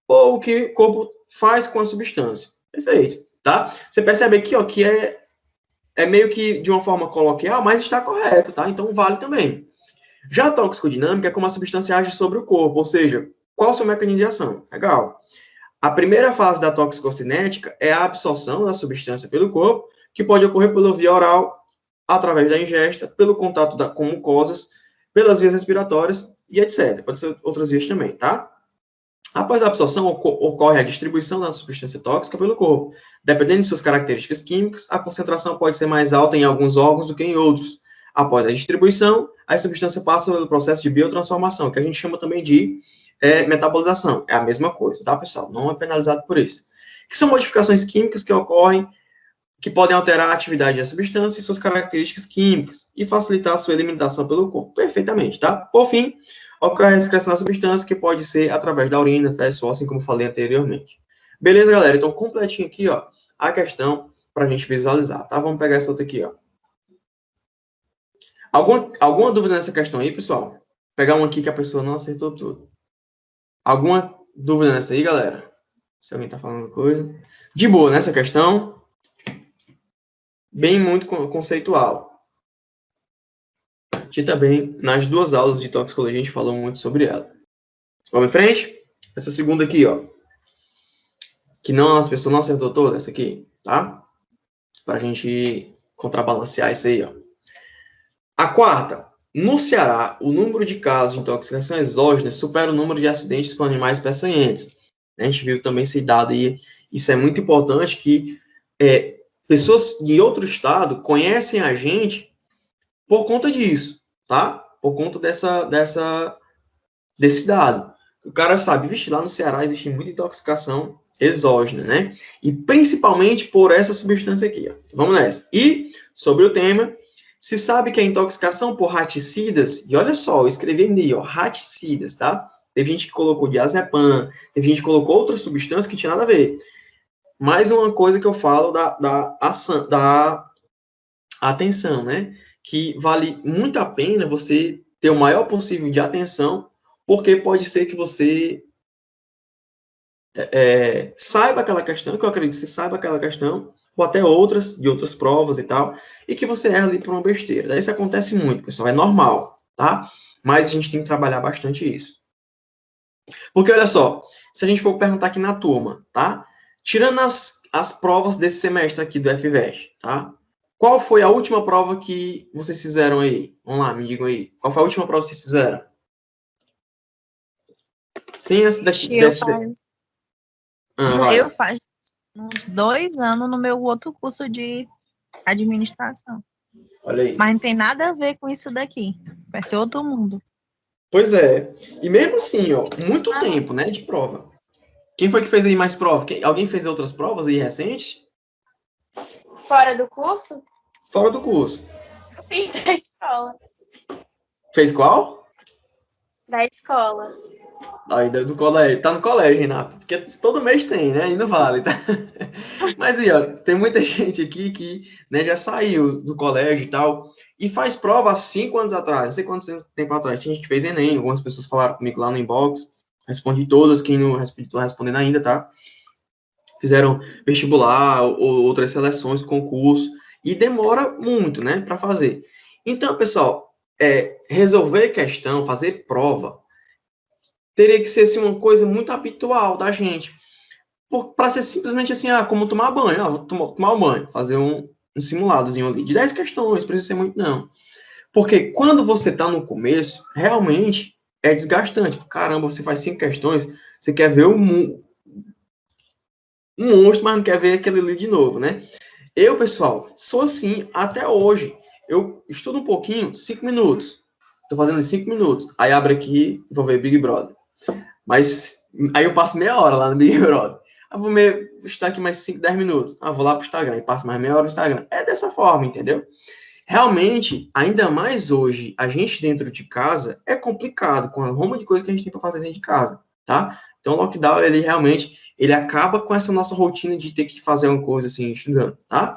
ou o que o corpo faz com a substância. Perfeito, tá? Você percebe aqui, ó, que é meio que de uma forma coloquial, mas está correto, tá? Então, vale também. Já a toxicodinâmica é como a substância age sobre o corpo, ou seja, qual o seu mecanismo de ação? Legal. A primeira fase da toxicocinética é a absorção da substância pelo corpo, que pode ocorrer pela via oral, através da ingesta, pelo contato com mucosas, pelas vias respiratórias e etc. Pode ser outras vias também, tá? Após a absorção, ocorre a distribuição da substância tóxica pelo corpo. Dependendo de suas características químicas, a concentração pode ser mais alta em alguns órgãos do que em outros. Após a distribuição, a substância passa pelo processo de biotransformação, que a gente chama também de metabolização. É a mesma coisa, tá, pessoal? Não é penalizado por isso. Que são modificações químicas que ocorrem, que podem alterar a atividade da substância e suas características químicas e facilitar a sua eliminação pelo corpo. Perfeitamente, tá? Por fim, ocorre a excreção da substância, que pode ser através da urina, fezes, suor, assim como falei anteriormente. Beleza, galera? Então, completinho aqui, ó, a questão para a gente visualizar, tá? Vamos pegar essa outra aqui, ó. Alguma dúvida nessa questão aí, pessoal? Vou pegar uma aqui que a pessoa não acertou tudo. Alguma dúvida nessa aí, galera? Se alguém tá falando coisa. De boa, nessa questão. Bem muito conceitual. E também, nas duas aulas de toxicologia, a gente falou muito sobre ela. Vamos em frente? Essa segunda aqui, ó. Que não, as pessoas não acertou toda, essa aqui, tá? Pra gente contrabalancear isso aí, ó. A quarta. No Ceará, o número de casos de intoxicação exógena supera o número de acidentes com animais peçonhentos. A gente viu também esse dado aí. Isso é muito importante, que pessoas de outro estado conhecem a gente por conta disso, tá? Por conta desse dado. O cara sabe, vixe, lá no Ceará existe muita intoxicação exógena, né? E principalmente por essa substância aqui, ó. Vamos nessa. E, sobre o tema, se sabe que a intoxicação por raticidas, e olha só, eu escrevi ali, ó, raticidas, tá? Teve gente que colocou diazepam, teve gente que colocou outras substâncias que não tinha nada a ver. Mais uma coisa que eu falo da atenção, né? Que vale muito a pena você ter o maior possível de atenção, porque pode ser que você saiba aquela questão, que eu acredito que você saiba aquela questão, ou até outras, de outras provas e tal, e que você erra ali por uma besteira. Daí isso acontece muito, pessoal, é normal, tá? Mas a gente tem que trabalhar bastante isso. Porque, olha só, se a gente for perguntar aqui na turma, tá? Tirando as provas desse semestre aqui do FVEST, tá? Qual foi a última prova que vocês fizeram aí? Vamos lá, me digam aí. Qual foi a última prova que vocês fizeram? Sim, essa daqui. Eu faço uns 2 anos no meu outro curso de administração. Olha aí. Mas não tem nada a ver com isso daqui. Vai ser outro mundo. Pois é. E mesmo assim, ó, muito tempo, né, de prova. Quem foi que fez aí mais prova? Alguém fez outras provas aí recentes? Fora do curso? Fora do curso. Eu fiz da escola. Fez qual? Da escola. Aí do colégio. Tá no colégio, Renato. Porque todo mês tem, né? E não vale, tá? Mas aí, ó, tem muita gente aqui que, né, já saiu do colégio e tal, e faz prova há 5 anos atrás. Não sei quanto tempo atrás. Tem gente que fez Enem, algumas pessoas falaram comigo lá no inbox. Respondi todas, quem não estou respondendo ainda, tá? Fizeram vestibular ou outras seleções, concurso, E demora muito, né, para fazer. Então, pessoal, resolver questão, fazer prova, teria que ser assim, uma coisa muito habitual da gente. Para ser simplesmente assim, como tomar banho. Vou tomar um banho, fazer um simuladozinho ali de 10 questões, não precisa ser muito, não. Porque quando você está no começo, realmente é desgastante. Caramba, você faz 5 questões, você quer ver um monstro, mas não quer ver aquele ali de novo, né? Eu, pessoal, sou assim até hoje. Eu estudo um pouquinho, 5 minutos. Estou fazendo em 5 minutos. Aí abro aqui e vou ver Big Brother. Mas aí eu passo meia hora lá no Big Brother. Eu vou estudar aqui mais 5, 10 minutos. Vou lá para o Instagram e passo mais meia hora no Instagram. É dessa forma, entendeu? Realmente, ainda mais hoje, a gente dentro de casa é complicado com a roma de coisas que a gente tem para fazer dentro de casa, tá? Então, o lockdown, ele realmente, ele acaba com essa nossa rotina de ter que fazer uma coisa assim, estudando, tá?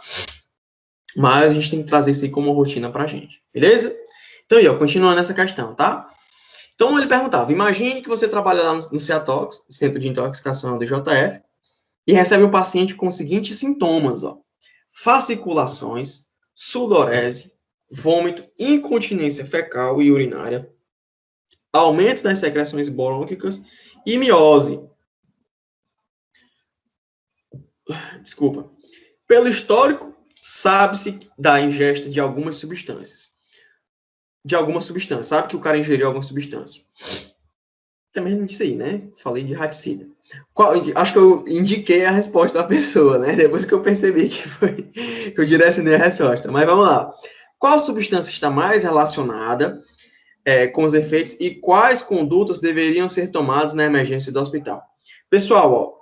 Mas a gente tem que trazer isso aí como rotina pra gente, beleza? Então, aí, ó, continuando essa questão, tá? Então, ele perguntava, imagine que você trabalha lá no CEATOX, Centro de Intoxicação do JF, e recebe um paciente com os seguintes sintomas, ó. Fasciculações, sudorese, vômito, incontinência fecal e urinária, aumento das secreções brônquicas e miose. Desculpa. Pelo histórico, sabe-se da ingesta de algumas substâncias. Sabe que o cara ingeriu alguma substância. Também não disse aí, né? Falei de raticida. Acho que eu indiquei a resposta da pessoa, né? Depois que eu percebi que eu direcionei a resposta. Mas vamos lá. Qual substância está mais relacionada com os efeitos e quais condutas deveriam ser tomadas na emergência do hospital? Pessoal, ó,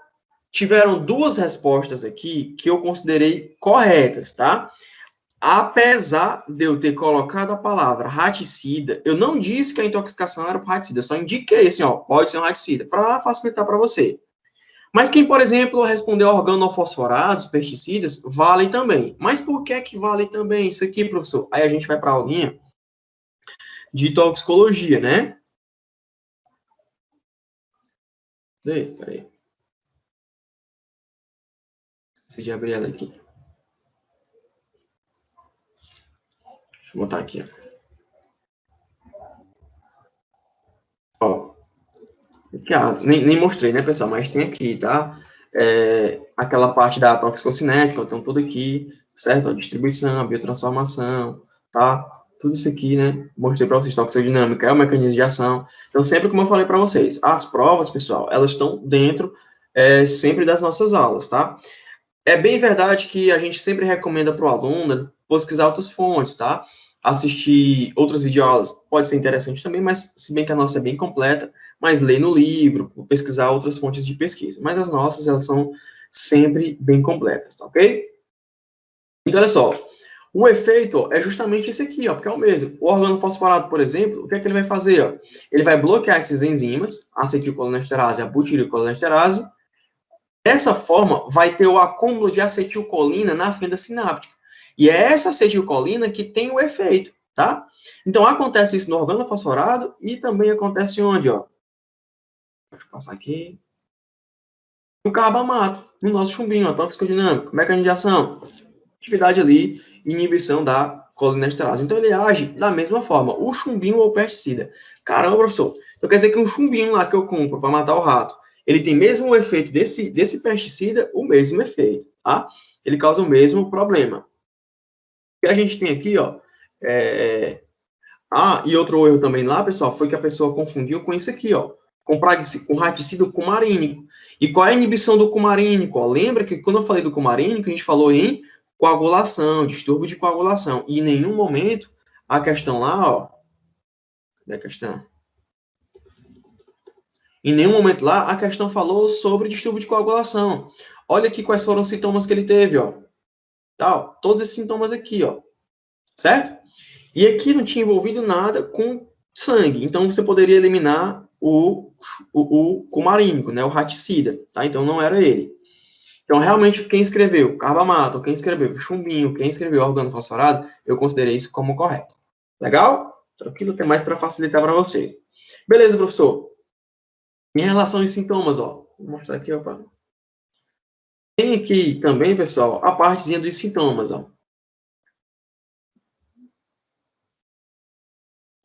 tiveram 2 respostas aqui que eu considerei corretas, tá? Apesar de eu ter colocado a palavra raticida, eu não disse que a intoxicação era por raticida, só indiquei assim, ó, pode ser um raticida, para facilitar para você. Mas quem, por exemplo, respondeu organofosforados, pesticidas, vale também. Mas por que vale também isso aqui, professor? Aí a gente vai para a aulinha de toxicologia, né? Peraí. Deixa eu abrir ela aqui. Deixa eu botar aqui, ó. Nem mostrei, né, pessoal? Mas tem aqui, tá? Aquela parte da toxicocinética, então tudo aqui, certo? A distribuição, a biotransformação, tá? Tudo isso aqui, né? Mostrei para vocês, toxicodinâmica, é o mecanismo de ação. Então, sempre como eu falei para vocês, as provas, pessoal, elas estão dentro sempre das nossas aulas, tá? É bem verdade que a gente sempre recomenda para o aluno pesquisar outras fontes, tá? Assistir outras videoaulas pode ser interessante também, mas se bem que a nossa é bem completa, mas ler no livro, pesquisar outras fontes de pesquisa. Mas as nossas, elas são sempre bem completas, tá ok? Então, olha só, o efeito é justamente esse aqui, ó, porque é o mesmo. O organofosforado, por exemplo, o que é que ele vai fazer? Ó? Ele vai bloquear essas enzimas, a acetilcolinesterase e a butiricolinesterase. Dessa forma, vai ter o acúmulo de acetilcolina na fenda sináptica. E é essa acetilcolina que tem o efeito, tá? Então, acontece isso no organofosforado e também acontece onde, ó? Deixa eu passar aqui. No carbamato, no nosso chumbinho, ó, toxicodinâmico, mecanismo de ação, atividade ali, inibição da colinesterase. Então, ele age da mesma forma, o chumbinho ou o pesticida. Caramba, professor, então quer dizer que um chumbinho lá que eu compro para matar o rato, ele tem mesmo o efeito desse pesticida, o mesmo efeito, tá? Ele causa o mesmo problema. O que a gente tem aqui, ó, e outro erro também lá, pessoal, foi que a pessoa confundiu com isso aqui, ó, com raticida cumarínico. E qual é a inibição do cumarínico? Ó? Lembra que quando eu falei do cumarínico, a gente falou em coagulação, distúrbio de coagulação. E em nenhum momento a questão lá, ó, cadê a questão? Em nenhum momento lá a questão falou sobre distúrbio de coagulação. Olha aqui quais foram os sintomas que ele teve, ó. Tá, ó, todos esses sintomas aqui, ó. Certo? E aqui não tinha envolvido nada com sangue. Então você poderia eliminar o cumarínico, né, o raticida, tá? Então não era ele. Então, realmente, quem escreveu carbamato, quem escreveu chumbinho, quem escreveu organofosforado, eu considerei isso como correto. Legal? Tranquilo, tem mais para facilitar para vocês. Beleza, professor. Em relação aos sintomas, ó. Vou mostrar aqui, opa. Tem aqui também, pessoal, a partezinha dos sintomas, ó.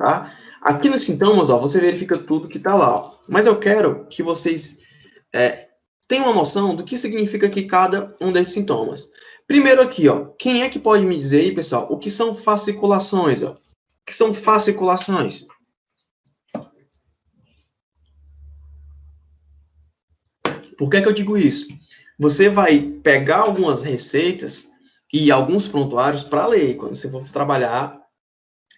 tá? Aqui nos sintomas, ó, você verifica tudo que tá lá, ó. Mas eu quero que vocês tenham uma noção do que significa aqui cada um desses sintomas. Primeiro aqui, ó, quem é que pode me dizer aí, pessoal, o que são fasciculações, ó? O que são fasciculações? Por que eu digo isso? Você vai pegar algumas receitas e alguns prontuários para ler quando você for trabalhar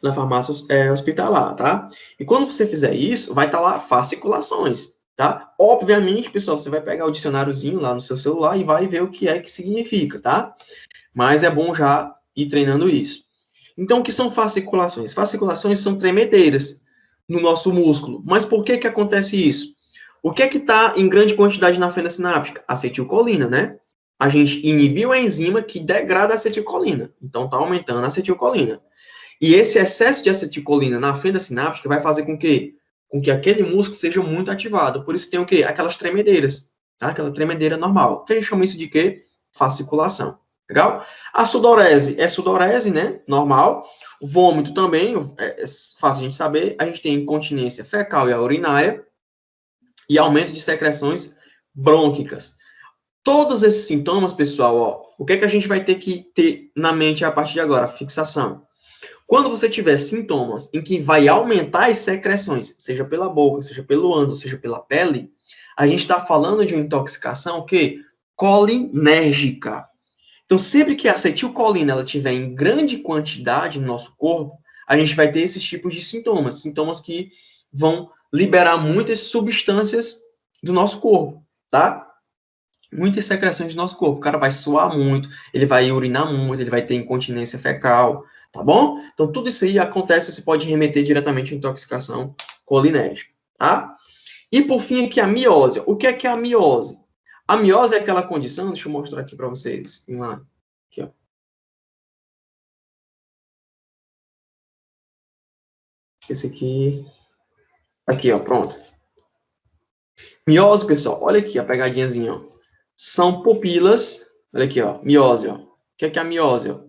na farmácia hospitalar, tá? E quando você fizer isso, vai estar lá fasciculações, tá? Obviamente, pessoal, você vai pegar o dicionáriozinho lá no seu celular e vai ver o que é que significa, tá? Mas é bom já ir treinando isso. Então, o que são fasciculações? Fasciculações são tremedeiras no nosso músculo. Mas por que acontece isso? O que é que está em grande quantidade na fenda sináptica? Acetilcolina, né? A gente inibiu a enzima que degrada a acetilcolina. Então, está aumentando a acetilcolina. E esse excesso de acetilcolina na fenda sináptica vai fazer com que aquele músculo seja muito ativado. Por isso tem o quê? Aquelas tremedeiras, tá? Aquela tremedeira normal. Que a gente chama isso de quê? Fasciculação. Legal? A sudorese é sudorese, né? Normal. O vômito também, é fácil a gente saber. A gente tem incontinência fecal e urinária. E aumento de secreções brônquicas. Todos esses sintomas, pessoal, ó, o que é que a gente vai ter que ter na mente a partir de agora? Fixação. Quando você tiver sintomas em que vai aumentar as secreções, seja pela boca, seja pelo ânus, seja pela pele, a gente está falando de uma intoxicação o quê? Colinérgica. Então, sempre que a acetilcolina ela tiver em grande quantidade no nosso corpo, a gente vai ter esses tipos de sintomas. Sintomas que vão liberar muitas substâncias do nosso corpo, tá? Muitas secreções do nosso corpo. O cara vai suar muito, ele vai urinar muito, ele vai ter incontinência fecal, tá bom? Então, tudo isso aí acontece, você pode remeter diretamente à intoxicação colinérgica, tá? E, por fim, aqui a miose. O que é a miose? A miose é aquela condição, deixa eu mostrar aqui para vocês. Tem lá, aqui, ó. Esse aqui. Aqui, ó, pronto. Miose, pessoal, olha aqui a pegadinhazinha, ó. São pupilas, olha aqui, ó, miose, ó. O que é a miose, ó?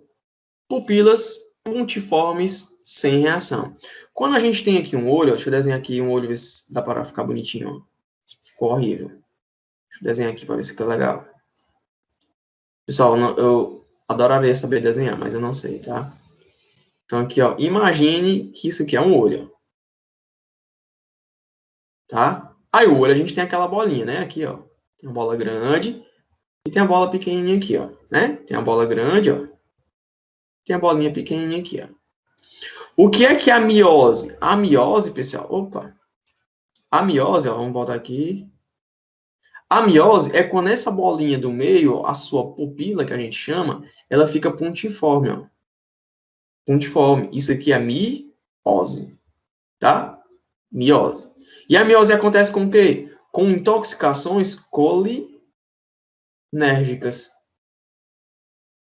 Pupilas pontiformes sem reação. Quando a gente tem aqui um olho, ó, deixa eu desenhar aqui um olho, ver se dá para ficar bonitinho, ó. Ficou horrível. Deixa eu desenhar aqui para ver se fica legal. Pessoal, eu adoraria saber desenhar, mas eu não sei, tá? Então aqui, ó, imagine que isso aqui é um olho, ó. Tá? Aí o olho a gente tem aquela bolinha, né? Aqui, ó. Tem uma bola grande e tem a bola pequenininha aqui, ó. Né? Tem a bola grande, ó. Tem a bolinha pequenininha aqui, ó. O que é a miose? A miose, pessoal, opa. A miose, ó, vamos botar aqui. A miose é quando essa bolinha do meio, a sua pupila, que a gente chama, ela fica pontiforme, ó. Pontiforme. Isso aqui é miose, tá? Miose. E a miose acontece com o quê? Com intoxicações colinérgicas.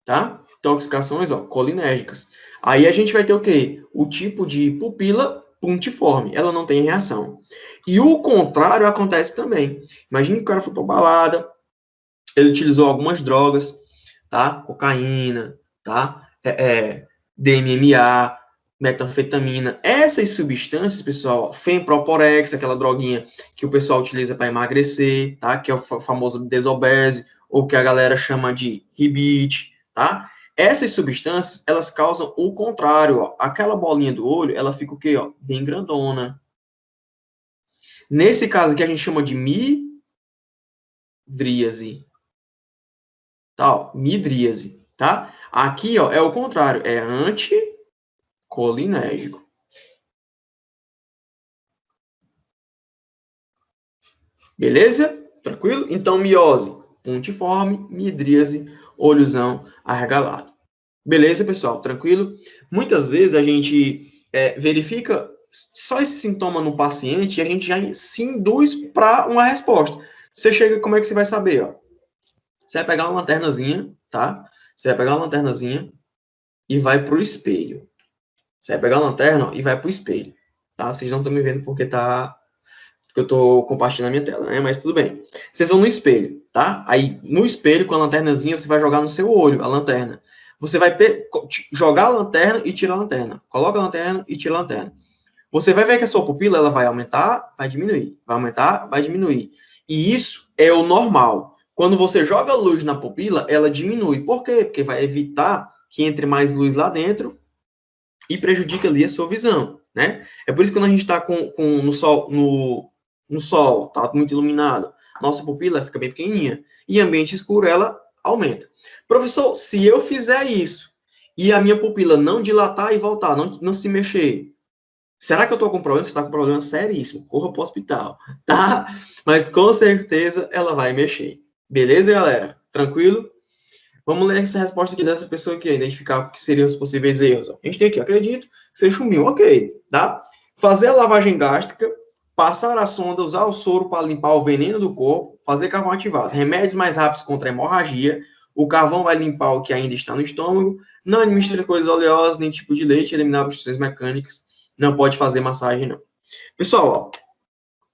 Tá? Intoxicações, ó, colinérgicas. Aí a gente vai ter o quê? O tipo de pupila pontiforme. Ela não tem reação. E o contrário acontece também. Imagina que o cara foi pra balada, ele utilizou algumas drogas, tá? Cocaína, tá? DMMA, metanfetamina. Essas substâncias, pessoal, femproporex, aquela droguinha que o pessoal utiliza para emagrecer, tá? Que é o famoso desobese, ou que a galera chama de rebite, tá? Essas substâncias, elas causam o contrário, ó. Aquela bolinha do olho, ela fica o quê, ó? Bem grandona. Nesse caso aqui, a gente chama de midríase. Tá, ó, midríase, tá? Aqui, ó, é o contrário, é anticolinérgico. Beleza? Tranquilo? Então, miose, pontiforme, midríase, olhozão arregalado. Beleza, pessoal? Tranquilo? Muitas vezes a gente verifica só esse sintoma no paciente e a gente já se induz para uma resposta. Você chega, como é que você vai saber? Ó? Você vai pegar uma lanternazinha, tá? Você vai pegar uma lanternazinha e vai pro espelho. Você vai pegar a lanterna e vai pro espelho, tá? Vocês não estão me vendo porque eu estou compartilhando a minha tela, né? Mas tudo bem. Vocês vão no espelho, tá? Aí, no espelho, com a lanternazinha, você vai jogar no seu olho a lanterna. Você vai jogar a lanterna e tirar a lanterna. Coloca a lanterna e tira a lanterna. você vai ver que a sua pupila ela vai aumentar, vai diminuir, vai aumentar, vai diminuir. E isso é o normal. Quando você joga luz na pupila, ela diminui. Por quê? Porque vai evitar que entre mais luz lá dentro e prejudique ali a sua visão, né? É por isso que quando a gente está no sol, tá muito iluminado, nossa pupila fica bem pequenininha. E em ambiente escuro, ela aumenta. Professor, se eu fizer isso e a minha pupila não dilatar e voltar, não se mexer, será que eu estou com problema? Você está com problema seríssimo. Corra para o hospital, tá? Mas com certeza ela vai mexer. Beleza, galera? Tranquilo? Vamos ler essa resposta aqui dessa pessoa aqui, identificar o que seriam os possíveis erros. A gente tem aqui, acredito que seja chumbinho. Ok, tá? Fazer a lavagem gástrica, passar a sonda, usar o soro para limpar o veneno do corpo, fazer carvão ativado. Remédios mais rápidos contra a hemorragia. O carvão vai limpar o que ainda está no estômago. Não administra coisas oleosas, nem tipo de leite, eliminar obstruções mecânicas. Não pode fazer massagem, não. Pessoal, ó,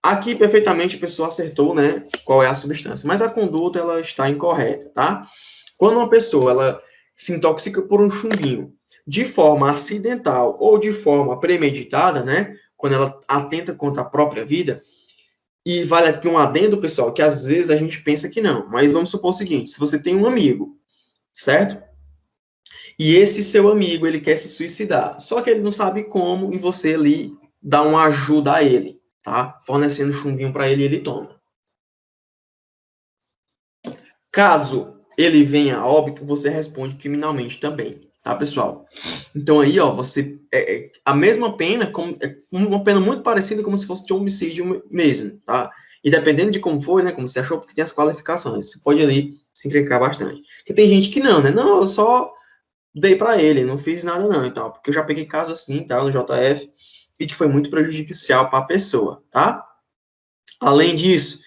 aqui perfeitamente a pessoa acertou, né, qual é a substância. Mas a conduta, ela está incorreta, tá? Quando uma pessoa, ela se intoxica por um chumbinho de forma acidental ou de forma premeditada, né, quando ela atenta contra a própria vida, e vale aqui um adendo, pessoal, que às vezes a gente pensa que não, mas vamos supor o seguinte, se você tem um amigo, certo? E esse seu amigo, ele quer se suicidar, só que ele não sabe como, e você ali dá uma ajuda a ele, tá? Fornecendo chumbinho para ele e ele toma. Caso ele venha a óbito, você responde criminalmente também, tá, pessoal? Então aí, ó, você a mesma pena, uma pena muito parecida como se fosse de homicídio mesmo, tá? E dependendo de como foi, né, como você achou, porque tem as qualificações, você pode ali se encrencar bastante. Porque tem gente que não, né? Não, eu só dei para ele, não fiz nada não e tal, porque eu já peguei caso assim, tá, no JF, e que foi muito prejudicial para a pessoa, tá? Além disso,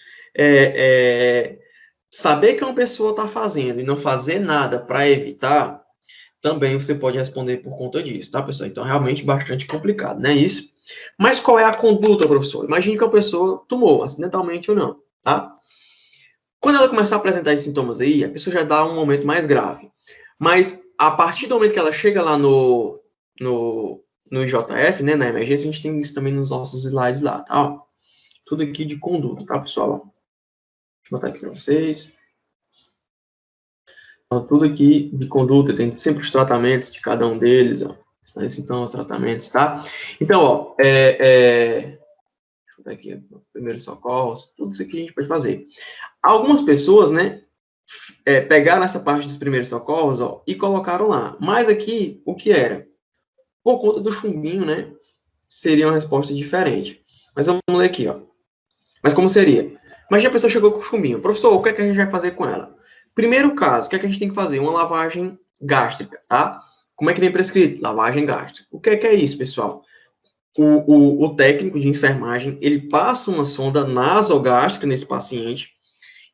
saber que uma pessoa está fazendo e não fazer nada para evitar, também você pode responder por conta disso, tá, pessoal? Então, realmente bastante complicado, não é isso? Mas qual é a conduta, professor? Imagine que a pessoa tomou, acidentalmente ou não, tá? Quando ela começar a apresentar esses sintomas aí, a pessoa já dá um momento mais grave. Mas, a partir do momento que ela chega lá no IJF, né, na emergência, a gente tem isso também nos nossos slides lá, tá? Tudo aqui de conduta, tá, pessoal? Deixa eu botar aqui para vocês. Então, tudo aqui de conduta, tem sempre os tratamentos de cada um deles, ó. Então, os tratamentos, tá? Então, ó, deixa eu botar aqui, primeiro socorros, tudo isso aqui a gente pode fazer. Algumas pessoas, né, pegaram essa parte dos primeiros socorros, ó, e colocaram lá. Mas aqui, o que era? Por conta do chumbinho, né, seria uma resposta diferente. Mas vamos ler aqui, ó. Mas como seria? Imagina a pessoa chegou com chumbinho. Professor, o que é que a gente vai fazer com ela? Primeiro caso, o que é que a gente tem que fazer? Uma lavagem gástrica, tá? Como é que vem prescrito? Lavagem gástrica. O que é isso, pessoal? O técnico de enfermagem, ele passa uma sonda nasogástrica nesse paciente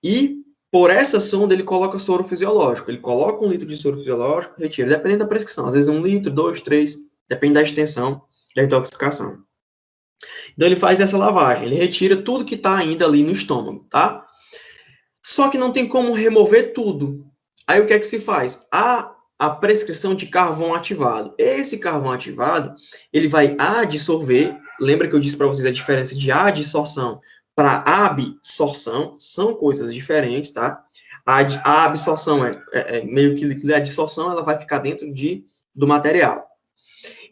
e, por essa sonda, ele coloca soro fisiológico. Ele coloca 1 litro de soro fisiológico, retira, dependendo da prescrição. Às vezes 1 litro, 2, 3, depende da extensão da intoxicação. Então, ele faz essa lavagem, ele retira tudo que está ainda ali no estômago, tá? Só que não tem como remover tudo. Aí, o que é que se faz? A prescrição de carvão ativado. Esse carvão ativado, ele vai adsorver, lembra que eu disse para vocês a diferença de adsorção para absorção, são coisas diferentes, tá? A absorção é meio que líquido, a adsorção ela vai ficar dentro do material.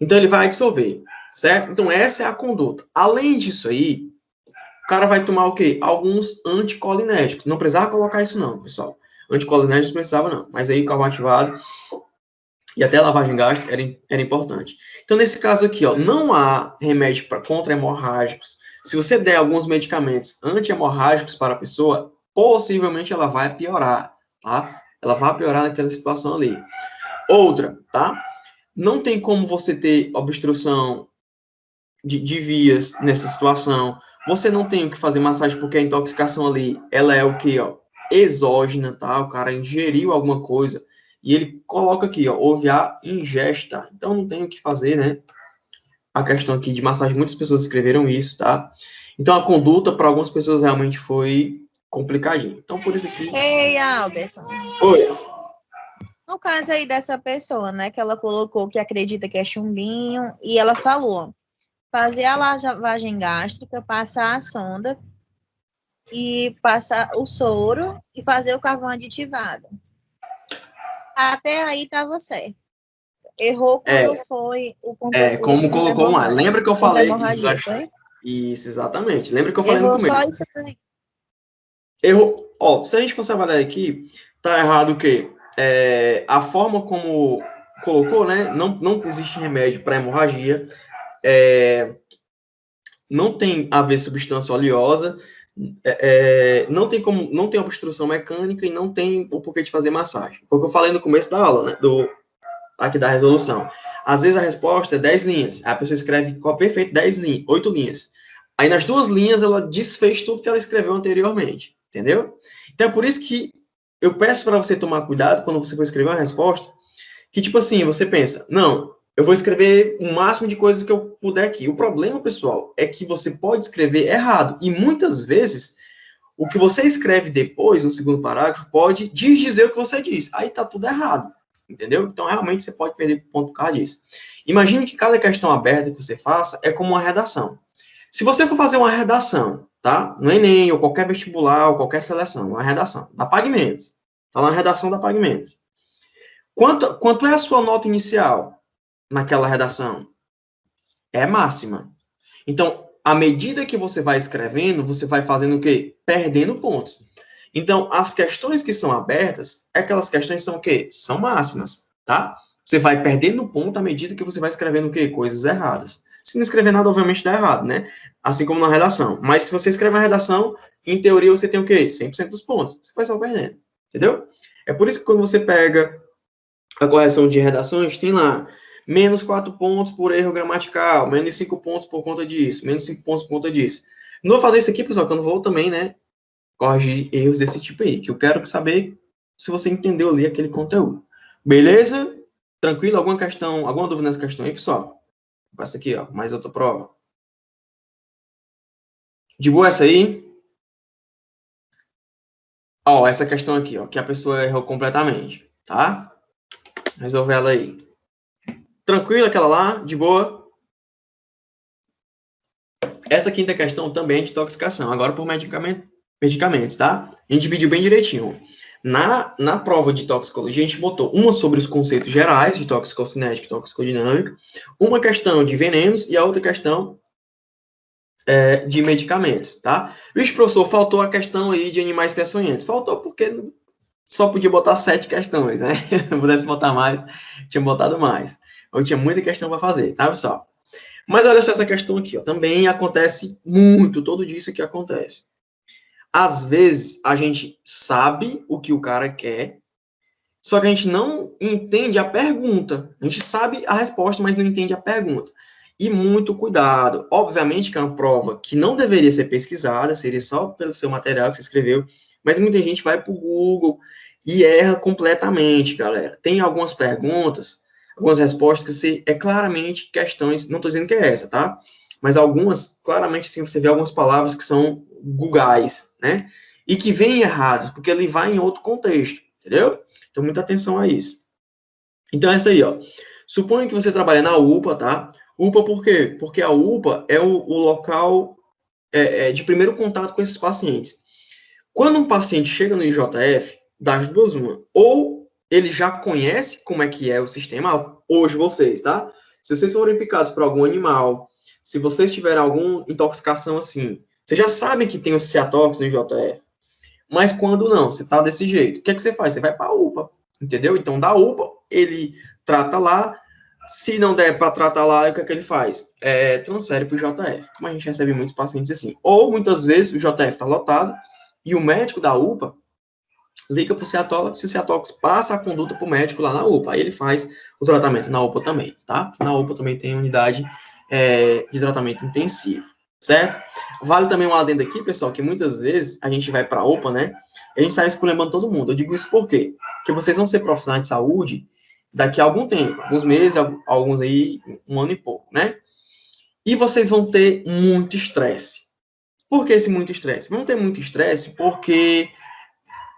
Então, ele vai adsorver, certo? Então, essa é a conduta. Além disso aí, o cara vai tomar o quê? Alguns anticolinéticos. Não precisava colocar isso não, pessoal. Anticolinéticos não precisava não. Mas aí, carvão ativado e até lavagem gástrica era importante. Então, nesse caso aqui, ó, não há remédio contra hemorrágicos. Se você der alguns medicamentos anti-hemorrágicos para a pessoa, possivelmente ela vai piorar, tá? Ela vai piorar naquela situação ali. Outra, tá? Não tem como você ter obstrução de vias nessa situação. Você não tem o que fazer massagem porque a intoxicação ali, ela é o que, ó, exógena, tá? O cara ingeriu alguma coisa e ele coloca aqui, ó, houve a ingesta. Então não tem o que fazer, né? A questão aqui de massagem, muitas pessoas escreveram isso, tá? Então a conduta para algumas pessoas realmente foi complicadinho. Então por isso aqui. Ei, Alberson. Oi. No caso aí dessa pessoa, né, que ela colocou que acredita que é chumbinho, e ela falou fazer a lavagem gástrica, passar a sonda e passar o soro e fazer o carvão aditivado. Até aí estava certo. Errou quando foi o Como colocou lá. Lembra que eu falei que foi? Isso, exatamente. Lembra que eu falei no Errou começo. só isso aí. Errou. Ó, se a gente fosse avaliar aqui, tá errado o quê? A forma como colocou, né? Não existe remédio para hemorragia. Não tem a ver substância oleosa. Não tem obstrução mecânica e não tem o porquê de fazer massagem. Foi o que eu falei no começo da aula, né? Aqui da resolução. Às vezes a resposta é 10 linhas. A pessoa escreve perfeito 10 linhas, 8 linhas. Aí nas 2 linhas ela desfez tudo que ela escreveu anteriormente. Entendeu? Então é por isso que eu peço para você tomar cuidado quando você for escrever uma resposta, que tipo assim, você pensa, não, eu vou escrever o máximo de coisas que eu puder aqui. O problema, pessoal, é que você pode escrever errado. E muitas vezes, o que você escreve depois, no segundo parágrafo, pode desdizer o que você diz. Aí tá tudo errado. Entendeu? Então, realmente, você pode perder ponto por causa disso. Imagine que cada questão aberta que você faça é como uma redação. Se você for fazer uma redação, tá? No Enem, ou qualquer vestibular, ou qualquer seleção, uma redação, da Pague Menos. Tá lá na redação da Pague Menos. Quanto é a sua nota inicial naquela redação? É máxima. Então, à medida que você vai escrevendo, você vai fazendo o quê? Perdendo pontos. Então, as questões que são abertas, aquelas questões são o quê? São máximas, tá? Você vai perdendo ponto à medida que você vai escrevendo o quê? Coisas erradas. Se não escrever nada, obviamente dá errado, né? Assim como na redação. Mas se você escreve uma redação, em teoria você tem o quê? 100% dos pontos. Você vai só perdendo, entendeu? É por isso que quando você pega a correção de redações, tem lá menos 4 pontos por erro gramatical, menos 5 pontos por conta disso, menos 5 pontos por conta disso. Não vou fazer isso aqui, pessoal, que eu não vou também, né, corrigir erros desse tipo aí, que eu quero saber se você entendeu ali aquele conteúdo. Beleza? Tranquilo? Alguma questão, alguma dúvida nessa questão aí, pessoal? Passa aqui, ó, mais outra prova. De boa essa aí? Ó, essa questão aqui, ó, que a pessoa errou completamente, tá? Resolver ela aí. Tranquilo aquela lá? De boa? Essa quinta questão também é de intoxicação, agora por medicamentos, tá? A gente dividiu bem direitinho. Na prova de toxicologia, a gente botou uma sobre os conceitos gerais de toxicocinética e toxicodinâmica, uma questão de venenos e a outra questão de medicamentos, tá? Vixe, professor, faltou a questão aí de animais peçonhentos. Faltou porque só podia botar 7 questões, né? Se eu pudesse botar mais, tinha botado mais. Eu tinha muita questão para fazer, tá, pessoal? Mas olha só essa questão aqui, ó. Também acontece muito, todo dia isso aqui acontece. Às vezes, a gente sabe o que o cara quer, só que a gente não entende a pergunta. A gente sabe a resposta, mas não entende a pergunta. E muito cuidado. Obviamente que é uma prova que não deveria ser pesquisada, seria só pelo seu material que você escreveu, mas muita gente vai para o Google e erra completamente, galera. Tem algumas perguntas, algumas respostas que você claramente questões, não estou dizendo que é essa, tá? Mas algumas, claramente, sim, você vê algumas palavras que são gugais, né? E que vêm errados, porque ele vai em outro contexto, entendeu? Então, muita atenção a isso. Então, essa aí, ó. Suponha que você trabalha na UPA, tá? UPA por quê? Porque a UPA é o local de primeiro contato com esses pacientes. Quando um paciente chega no IJF, das duas, uma. Ou ele já conhece como é que é o sistema, hoje vocês, tá? Se vocês forem picados por algum animal, se vocês tiverem alguma intoxicação assim, vocês já sabem que tem o ciatox no IJF. Mas quando não, você tá desse jeito, o que é que você faz? Você vai para a UPA, entendeu? Então, da UPA, ele trata lá. Se não der para tratar lá, o que é que ele faz? Transfere para o JF. Como a gente recebe muitos pacientes assim. Ou, muitas vezes, o JF está lotado e o médico da UPA liga para o Ciatox, e o Ciatox passa a conduta para o médico lá na UPA. Aí ele faz o tratamento na UPA também, tá? Na UPA também tem unidade de tratamento intensivo, certo? Vale também um adendo aqui, pessoal, que muitas vezes a gente vai para a UPA, né? E a gente sai esculhambando todo mundo. Eu digo isso por quê? Porque vocês vão ser profissionais de saúde daqui a algum tempo, alguns meses, alguns aí, 1 ano e pouco, né? E vocês vão ter muito estresse. Por que esse muito estresse? Vão ter muito estresse porque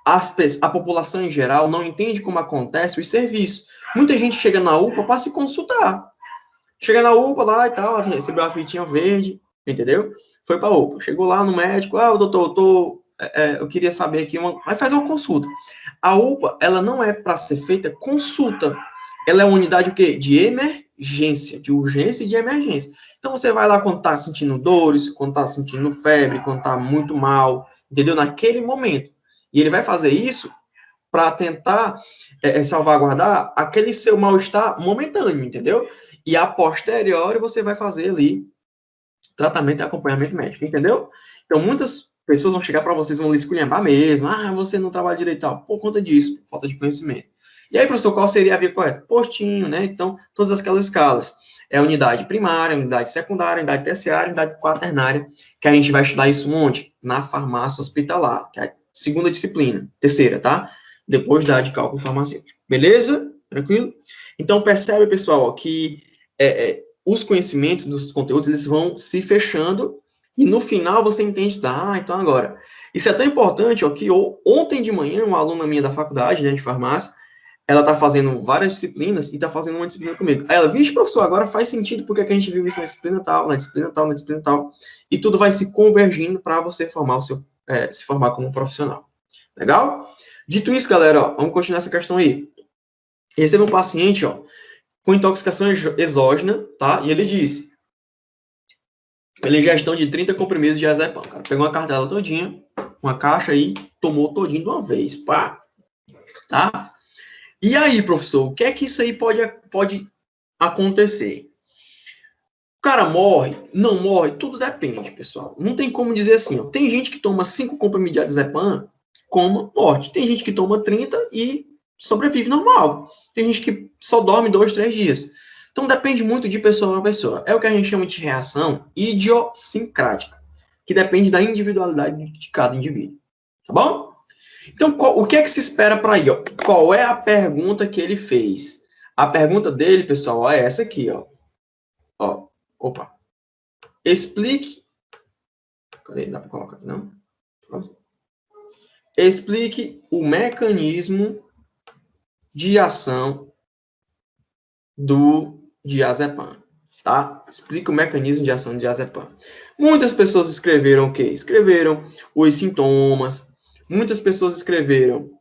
a população em geral não entende como acontece os serviços. Muita gente chega na UPA para se consultar. Chega na UPA lá e tal, recebeu a fitinha verde, entendeu? Foi para a UPA. Chegou lá no médico, doutor, eu queria saber aqui, vai fazer uma consulta. A UPA, ela não é para ser feita consulta. Ela é uma unidade o quê? De emergência, de urgência e de emergência. Então, você vai lá quando está sentindo dores, quando está sentindo febre, quando está muito mal, entendeu? Naquele momento. E ele vai fazer isso para tentar salvaguardar aquele seu mal-estar momentâneo, entendeu? E a posteriori você vai fazer ali tratamento e acompanhamento médico, entendeu? Então, muitas pessoas vão chegar para vocês e vão lhe esculhambar mesmo. Você não trabalha direito e tal. Por conta disso, por falta de conhecimento. E aí, professor, qual seria a via correta? Postinho, né? Então, todas aquelas escalas. É a unidade primária, unidade secundária, unidade terciária, unidade quaternária, que a gente vai estudar isso onde? Na farmácia hospitalar, que é a segunda disciplina, terceira, tá? Depois da de cálculo farmacêutico. Beleza? Tranquilo? Então, percebe, pessoal, ó, que os conhecimentos dos conteúdos, eles vão se fechando e no final você entende, então agora. Isso é tão importante, ó, que ontem de manhã, uma aluna minha da faculdade, né, de farmácia, ela tá fazendo várias disciplinas e tá fazendo uma disciplina comigo. Aí ela, vixe, professor, agora faz sentido porque que a gente viu isso na disciplina tal, na disciplina tal, na disciplina tal. E tudo vai se convergindo para você formar se formar como profissional. Legal? Dito isso, galera, ó, vamos continuar essa questão aí. Receba um paciente, ó, com intoxicação exógena, tá? E ele disse, pela ingestão de 30 comprimidos de diazepam. O cara pegou uma cartela todinha, uma caixa aí, tomou todinho de uma vez, pá. Tá? E aí, professor, o que é que isso aí pode acontecer? O cara morre? Não morre? Tudo depende, pessoal. Não tem como dizer assim, ó. Tem gente que toma 5 comprimidos de diazepam, coma, morte. Tem gente que toma 30 e sobrevive normal. Tem gente que só dorme 2, 3 dias. Então, depende muito de pessoa a pessoa. É o que a gente chama de reação idiosincrática, que depende da individualidade de cada indivíduo. Tá bom? Então, o que é que se espera para aí? Ó? Qual é a pergunta que ele fez? A pergunta dele, pessoal, é essa aqui, ó. Opa. Explique... Cadê? Dá para colocar aqui, não? Explique o mecanismo de ação do diazepam, tá? Explica o mecanismo de ação do diazepam. Muitas pessoas escreveram o quê? Escreveram os sintomas. Muitas pessoas escreveram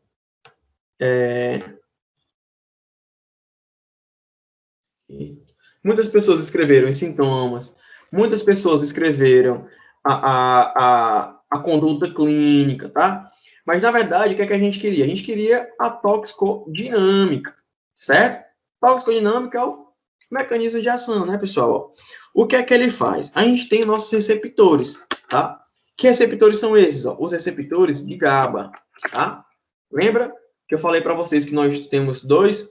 muitas pessoas escreveram os sintomas. Muitas pessoas escreveram a conduta clínica, tá? Mas, na verdade, o que é que a gente queria? A gente queria a toxicodinâmica, certo? Toxicodinâmica é o mecanismo de ação, né, pessoal? O que é que ele faz? A gente tem nossos receptores, tá? Que receptores são esses? Ó? Os receptores de GABA, tá? Lembra que eu falei para vocês que nós temos dois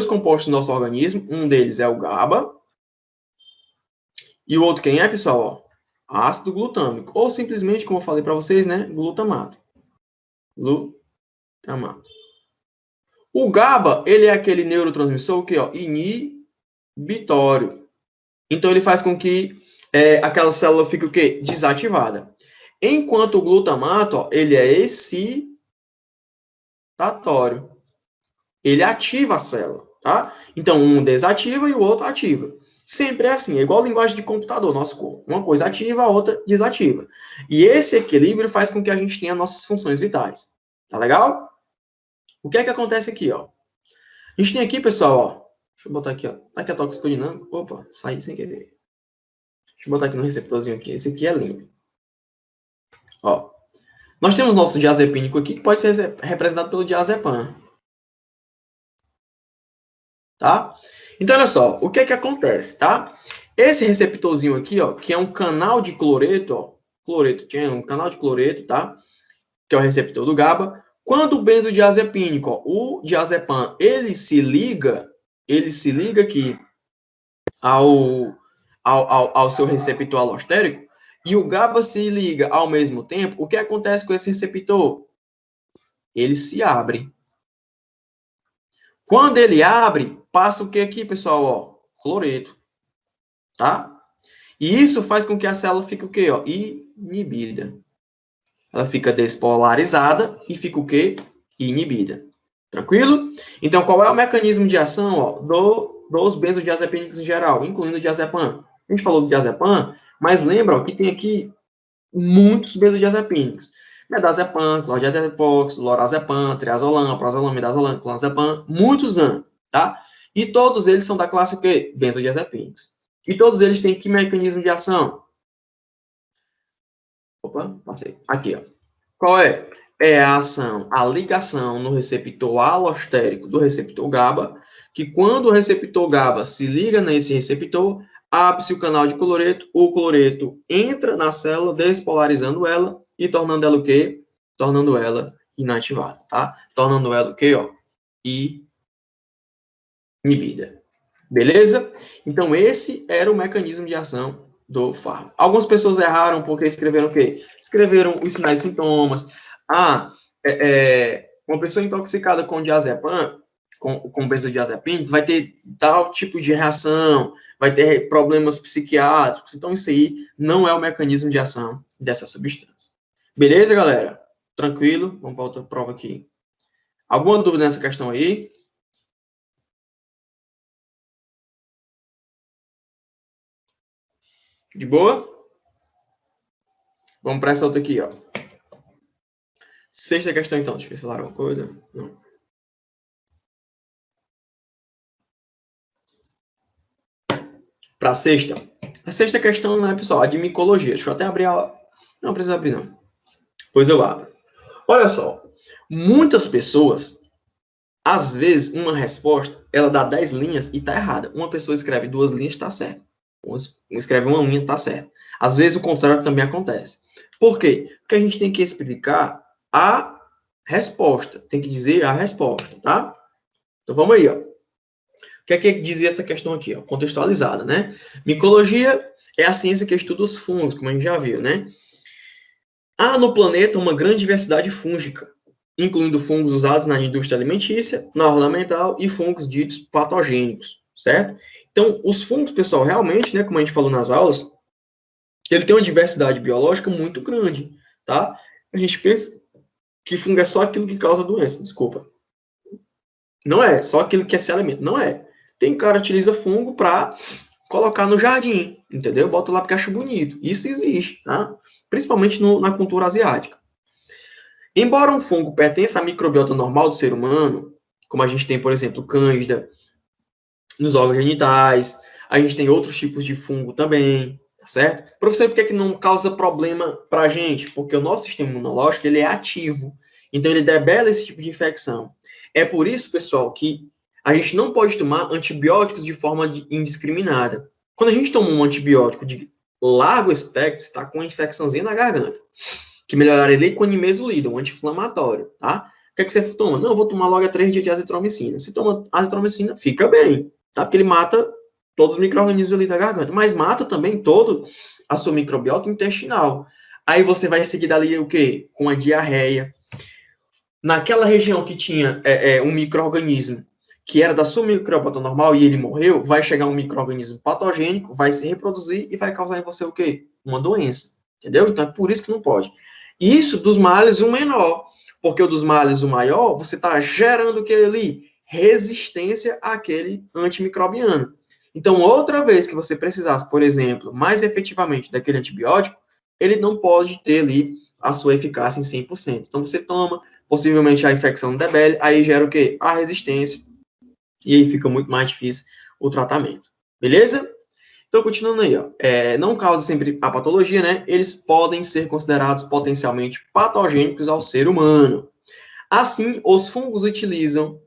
compostos no nosso organismo. Um deles é o GABA. E o outro quem é, pessoal? Ó, ácido glutâmico. Ou simplesmente, como eu falei para vocês, né? Glutamato. Glutamato. O GABA, ele é aquele neurotransmissor que, ó, inibitório. Então, ele faz com que aquela célula fique o quê? Desativada. Enquanto o glutamato, ó, ele é excitatório. Ele ativa a célula, tá? Então, um desativa e o outro ativa. Sempre é assim, é igual a linguagem de computador, nosso corpo. Uma coisa ativa, a outra desativa. E esse equilíbrio faz com que a gente tenha nossas funções vitais. Tá legal? O que é que acontece aqui, ó? A gente tem aqui, pessoal, ó. Deixa eu botar aqui, ó. Tá aqui a toxicodinâmica. Opa, saí sem querer. Deixa eu botar aqui no receptorzinho aqui. Esse aqui é lindo. Ó. Nós temos nosso diazepínico aqui, que pode ser representado pelo diazepam. Tá? Então, olha só. O que é que acontece, tá? Esse receptorzinho aqui, ó, que é um canal de cloreto, ó. Cloreto, tinha um canal de cloreto, tá? Que é o receptor do GABA. Quando o benzodiazepínico, ó, o diazepam, ele se liga aqui ao seu receptor alostérico, e o GABA se liga ao mesmo tempo, o que acontece com esse receptor? Ele se abre. Quando ele abre, passa o que aqui, pessoal? Ó, cloreto. Tá? E isso faz com que a célula fique o quê? Ó, inibida. Ela fica despolarizada e fica o quê? Inibida. Tranquilo? Então, qual é o mecanismo de ação, ó, do dos benzodiazepínicos em geral, incluindo o diazepam. A gente falou do diazepam, mas lembra ó, que tem aqui muitos benzodiazepínicos. Medazepam, clordiazepam, lorazepam, triazolam, prazolam, midazolam, clonazepam, muitos anos, tá? E todos eles são da classe o quê? Benzodiazepínicos. E todos eles têm que mecanismo de ação? Opa, passei. Aqui, ó. Qual é? É a ação, a ligação no receptor alostérico do receptor GABA, que quando o receptor GABA se liga nesse receptor, abre-se o canal de cloreto, o cloreto entra na célula, despolarizando ela e tornando ela o quê? Tornando ela inativada, tá? Tornando ela o quê, ó? Inibida. Beleza? Então, esse era o mecanismo de ação do fármaco. Algumas pessoas erraram porque escreveram o quê? Escreveram os sinais e sintomas. Uma pessoa intoxicada com diazepam, com benzodiazepínico, vai ter tal tipo de reação, vai ter problemas psiquiátricos. Então, isso aí não é o mecanismo de ação dessa substância. Beleza, galera? Tranquilo? Vamos para outra prova aqui. Alguma dúvida nessa questão aí? De boa? Vamos para essa outra aqui, ó. Sexta questão, então. Deixa eu ver se falaram alguma coisa. Não. Para a sexta. A sexta questão, né, pessoal? A de micologia. Deixa eu até abrir ela. Não precisa abrir, não. Pois eu abro. Olha só. Muitas pessoas, às vezes, uma resposta, ela dá 10 linhas e tá errada. Uma pessoa escreve 2 linhas e tá certo. Uma escreve 1 linha e tá certo. Às vezes, o contrário também acontece. Por quê? Porque a gente tem que explicar a resposta. Tem que dizer a resposta, tá? Então, vamos aí, ó. O que é que dizia essa questão aqui, ó? Contextualizada, né? Micologia é a ciência que estuda os fungos, como a gente já viu, né? Há no planeta uma grande diversidade fúngica, incluindo fungos usados na indústria alimentícia, na ornamental e fungos ditos patogênicos, certo? Então, os fungos, pessoal, realmente, né, como a gente falou nas aulas, ele tem uma diversidade biológica muito grande, tá? A gente pensa que fungo é só aquilo que causa doença, desculpa. Não é, só aquilo que é se alimenta, não é. Tem cara que utiliza fungo para colocar no jardim, entendeu? Bota lá porque acha bonito. Isso existe, tá? Principalmente na cultura asiática. Embora um fungo pertença à microbiota normal do ser humano, como a gente tem, por exemplo, cândida nos órgãos genitais, a gente tem outros tipos de fungo também, tá certo? Professor, por que não causa problema pra gente? Porque o nosso sistema imunológico, ele é ativo. Então, ele debela esse tipo de infecção. É por isso, pessoal, que a gente não pode tomar antibióticos de forma indiscriminada. Quando a gente toma um antibiótico de largo espectro, você está com uma infecçãozinha na garganta, que melhoraria com nimesulida, um anti-inflamatório, tá? O que é que você toma? Não, eu vou tomar logo 3 dias de azitromicina. Você toma azitromicina, fica bem, tá? Porque ele mata todos os micro-organismos ali da garganta, mas mata também todo a sua microbiota intestinal. Aí você vai seguir dali o quê? Com a diarreia. Naquela região que tinha um micro-organismo que era da sua microbiota normal e ele morreu, vai chegar um micro-organismo patogênico, vai se reproduzir e vai causar em você o quê? Uma doença. Entendeu? Então é por isso que não pode. Isso dos males o menor, porque o dos males o maior, você está gerando o que ali? Resistência àquele antimicrobiano. Então, outra vez que você precisasse, por exemplo, mais efetivamente daquele antibiótico, ele não pode ter ali a sua eficácia em 100%. Então, você toma, possivelmente a infecção debele, aí gera o quê? A resistência, e aí fica muito mais difícil o tratamento. Beleza? Então, continuando aí, ó. Não causa sempre a patologia, né? Eles podem ser considerados potencialmente patogênicos ao ser humano. Assim, os fungos utilizam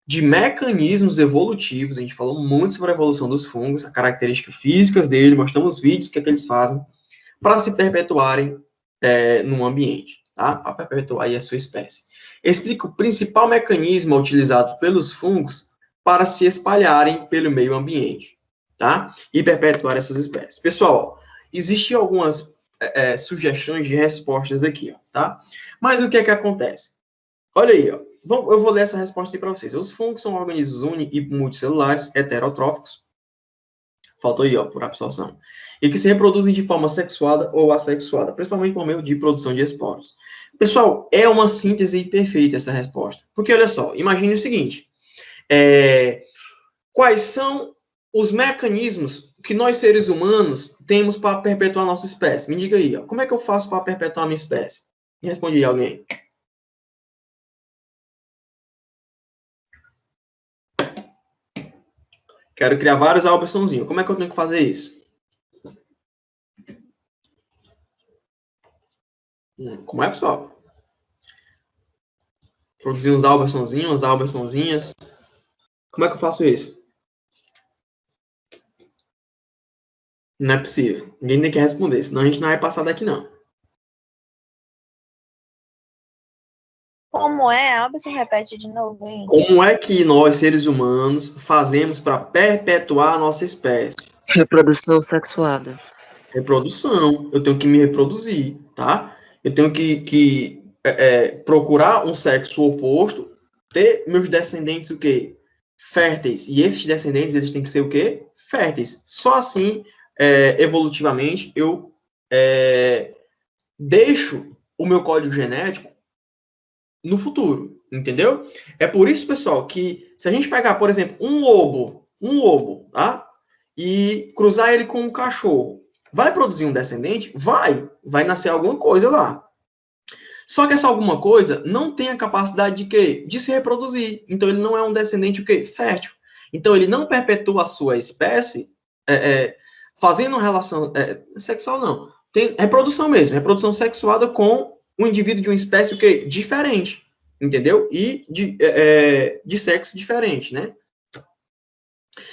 de mecanismos evolutivos, a gente falou muito sobre a evolução dos fungos, as características físicas dele, mostramos vídeos, o que é que eles fazem, para se perpetuarem no ambiente, tá? Para perpetuar aí a sua espécie. Explica o principal mecanismo utilizado pelos fungos para se espalharem pelo meio ambiente, tá? E perpetuar essas espécies. Pessoal, existem algumas sugestões de respostas aqui, ó, tá? Mas o que é que acontece? Olha aí, ó. Eu vou ler essa resposta aí para vocês. Os fungos são organismos uni- e multicelulares, heterotróficos, faltou aí, ó, por absorção, e que se reproduzem de forma sexuada ou assexuada, principalmente por meio de produção de esporos. Pessoal, é uma síntese perfeita essa resposta. Porque, olha só, imagine o seguinte, Quais são os mecanismos que nós, seres humanos, temos para perpetuar a nossa espécie? Me diga aí, ó, como é que eu faço para perpetuar a minha espécie? Me responde aí alguém. Quero criar vários Albertsonzinhos. Como é que eu tenho que fazer isso? Como é, pessoal? Produzir uns Albertsonzinhos, umas Albertsonzinhas. Como é que eu faço isso? Não é possível. Ninguém tem que responder, senão a gente não vai passar daqui, não. Como é? Albson, repete de novo, hein? Como é que nós, seres humanos, fazemos para perpetuar a nossa espécie? Reprodução sexuada. Reprodução. Eu tenho que me reproduzir, tá? Eu tenho que procurar um sexo oposto, ter meus descendentes o quê? Férteis. E esses descendentes, eles têm que ser o quê? Férteis. Só assim, evolutivamente, eu deixo o meu código genético no futuro, entendeu? É por isso, pessoal, que se a gente pegar, por exemplo, um lobo, tá? E cruzar ele com um cachorro, vai produzir um descendente? Vai nascer alguma coisa lá. Só que essa alguma coisa não tem a capacidade de quê? De se reproduzir. Então ele não é um descendente o quê? Fértil. Então ele não perpetua a sua espécie fazendo relação sexual, não. Tem reprodução mesmo, reprodução sexuada com um indivíduo de uma espécie o quê? Diferente. Entendeu? E de sexo diferente, né?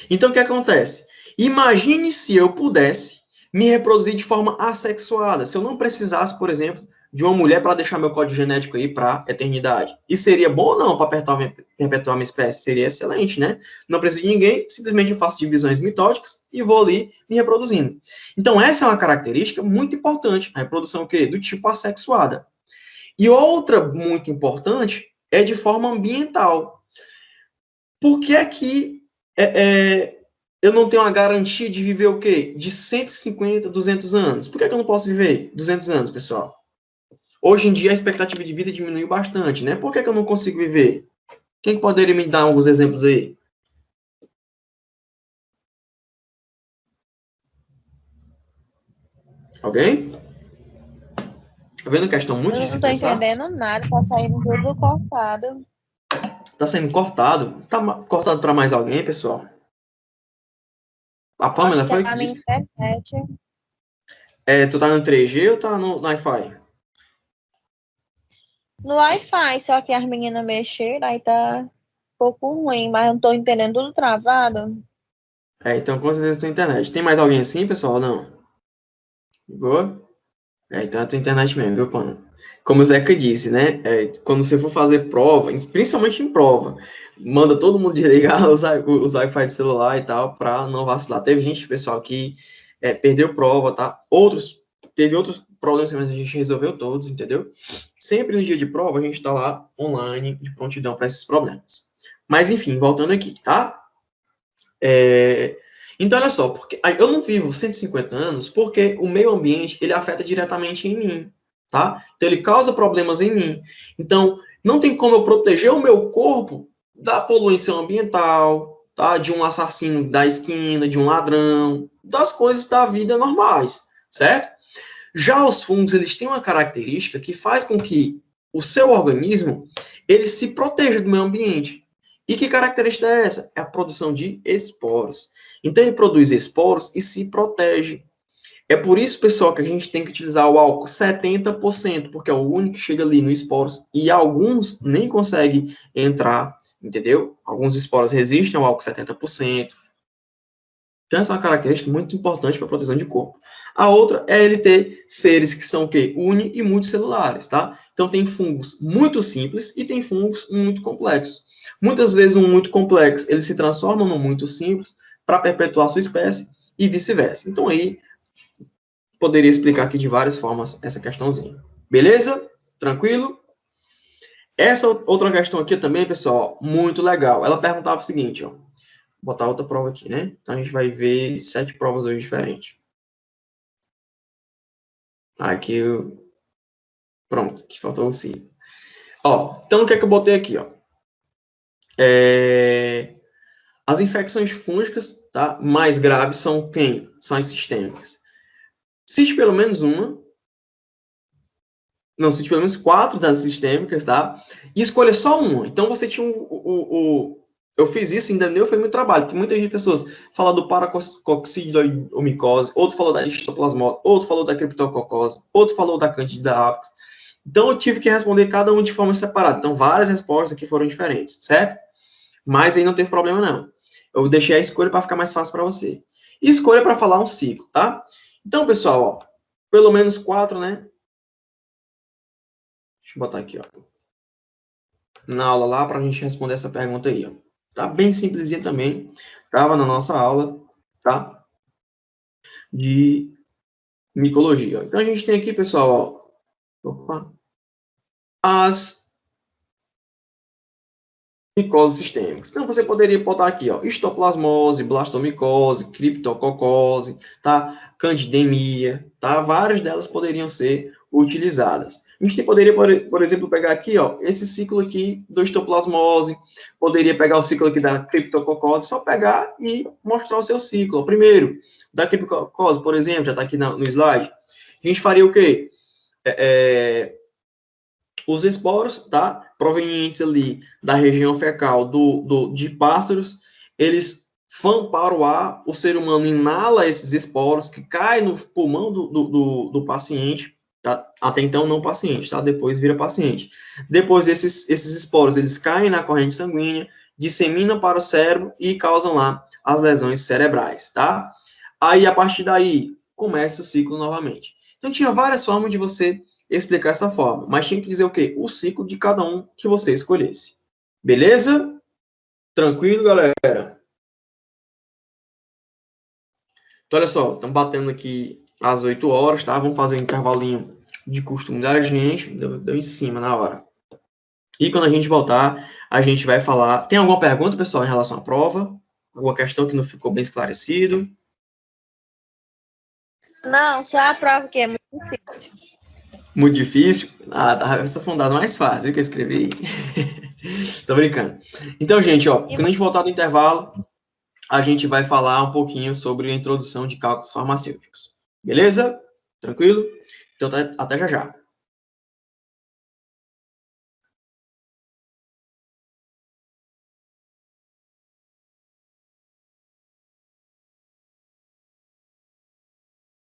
Então o que acontece? Imagine se eu pudesse me reproduzir de forma assexuada, se eu não precisasse, por exemplo, de uma mulher para deixar meu código genético aí para a eternidade. E seria bom ou não para perpetuar minha espécie? Seria excelente, né? Não preciso de ninguém, simplesmente eu faço divisões mitóticas e vou ali me reproduzindo. Então, essa é uma característica muito importante, a reprodução o quê? Do tipo assexuada. E outra muito importante é de forma ambiental. Por que é que eu não tenho a garantia de viver o quê? De 150, 200 anos. Por que é que eu não posso viver 200 anos, pessoal? Hoje em dia a expectativa de vida diminuiu bastante, né? Por que é que eu não consigo viver? Quem poderia me dar alguns exemplos aí? Alguém? Tá vendo que questão muito Eu de não se tô pensar? entendendo nada, tá saindo tudo cortado. Tá sendo cortado. Tá cortado para mais alguém, pessoal? A Acho Pamela que foi a minha aqui. internet. Tu tá no 3G ou tá no Wi-Fi? No Wi-Fi, só que as meninas mexeram, aí tá um pouco ruim, mas eu não tô entendendo tudo travado. Então com certeza tua internet. Tem mais alguém assim, pessoal? Não? Boa? Então é a tua internet mesmo, viu, Pano? Como o Zeca disse, né? Quando você for fazer prova, principalmente em prova, manda todo mundo desligar os Wi-Fi de celular e tal, para não vacilar. Teve gente, pessoal, que perdeu prova, tá? Teve outros problemas, mas a gente resolveu todos, entendeu? Sempre no dia de prova, a gente tá lá online, de prontidão para esses problemas. Mas, enfim, voltando aqui, tá? Então, olha só, porque eu não vivo 150 anos porque o meio ambiente, ele afeta diretamente em mim, tá? Então, ele causa problemas em mim. Então, não tem como eu proteger o meu corpo da poluição ambiental, tá? De um assassino da esquina, de um ladrão, das coisas da vida normais, certo? Já os fungos, eles têm uma característica que faz com que o seu organismo, ele se proteja do meio ambiente. E que característica é essa? É a produção de esporos. Então, ele produz esporos e se protege. É por isso, pessoal, que a gente tem que utilizar o álcool 70%, porque é o único que chega ali no esporos, e alguns nem conseguem entrar, entendeu? Alguns esporos resistem ao álcool 70%. Então, essa é uma característica muito importante para a proteção de corpo. A outra é ele ter seres que são o quê? Uni e multicelulares, tá? Então, tem fungos muito simples e tem fungos muito complexos. Muitas vezes, um muito complexo, ele se transforma num muito simples para perpetuar a sua espécie e vice-versa. Então, aí, poderia explicar aqui de várias formas essa questãozinha. Beleza? Tranquilo? Essa outra questão aqui também, pessoal, muito legal. Ela perguntava o seguinte, ó. Vou botar outra prova aqui, né? Então, a gente vai ver 7 provas hoje diferentes. Aqui, pronto, que faltou o sim. Ó, então, o que é que eu botei aqui, ó? As infecções fúngicas, tá, mais graves são quem? São as sistêmicas. Cite pelo menos uma. Não, cite pelo menos 4 das sistêmicas, tá? E escolha só uma. Então, você tinha eu fiz isso, ainda não foi muito trabalho, porque muitas pessoas falam do paracoccidioomicose, outro falou da histoplasmose, outro falou da criptococose, outro falou da candida albicans. Então, eu tive que responder cada um de forma separada. Então, várias respostas aqui foram diferentes, certo? Mas aí não teve problema, não. Eu deixei a escolha para ficar mais fácil para você. E escolha para falar um ciclo, tá? Então, pessoal, ó, pelo menos 4, né? Deixa eu botar aqui, ó. Na aula lá, para a gente responder essa pergunta aí, ó. Tá bem simplesinha também. Tava na nossa aula, tá? De micologia. Então, a gente tem aqui, pessoal, ó. Opa. As micoses sistêmicas. Então, você poderia botar aqui, ó, histoplasmose, blastomicose, criptococose, tá? Candidemia, tá? Várias delas poderiam ser utilizadas. A gente poderia, por exemplo, pegar aqui, ó, esse ciclo aqui do histoplasmose, poderia pegar o ciclo aqui da criptococose, só pegar e mostrar o seu ciclo. O primeiro, da criptococose, por exemplo, já está aqui no slide. A gente faria o quê? Os esporos, tá? Provenientes ali da região fecal de pássaros, eles vão para o ar, o ser humano inala esses esporos que caem no pulmão do paciente, tá? Até então não paciente, tá? Depois vira paciente. Depois esses esporos, eles caem na corrente sanguínea, disseminam para o cérebro e causam lá as lesões cerebrais, tá? Aí, a partir daí, começa o ciclo novamente. Então, tinha várias formas de você explicar essa forma, mas tinha que dizer o quê? O ciclo de cada um que você escolhesse. Beleza? Tranquilo, galera? Então, olha só, estamos batendo aqui às 8 horas, tá? Vamos fazer um intervalinho de costume da gente. Deu em cima na hora. E quando a gente voltar, a gente vai falar... Tem alguma pergunta, pessoal, em relação à prova? Alguma questão que não ficou bem esclarecido? Não, só a prova que é muito difícil. Muito difícil? Ah, tá. Essa foi uma das mais fáceis que eu escrevi. Tô brincando. Então, gente, ó, quando a gente voltar do intervalo, a gente vai falar um pouquinho sobre a introdução de cálculos farmacêuticos. Beleza? Tranquilo? Então, até já já.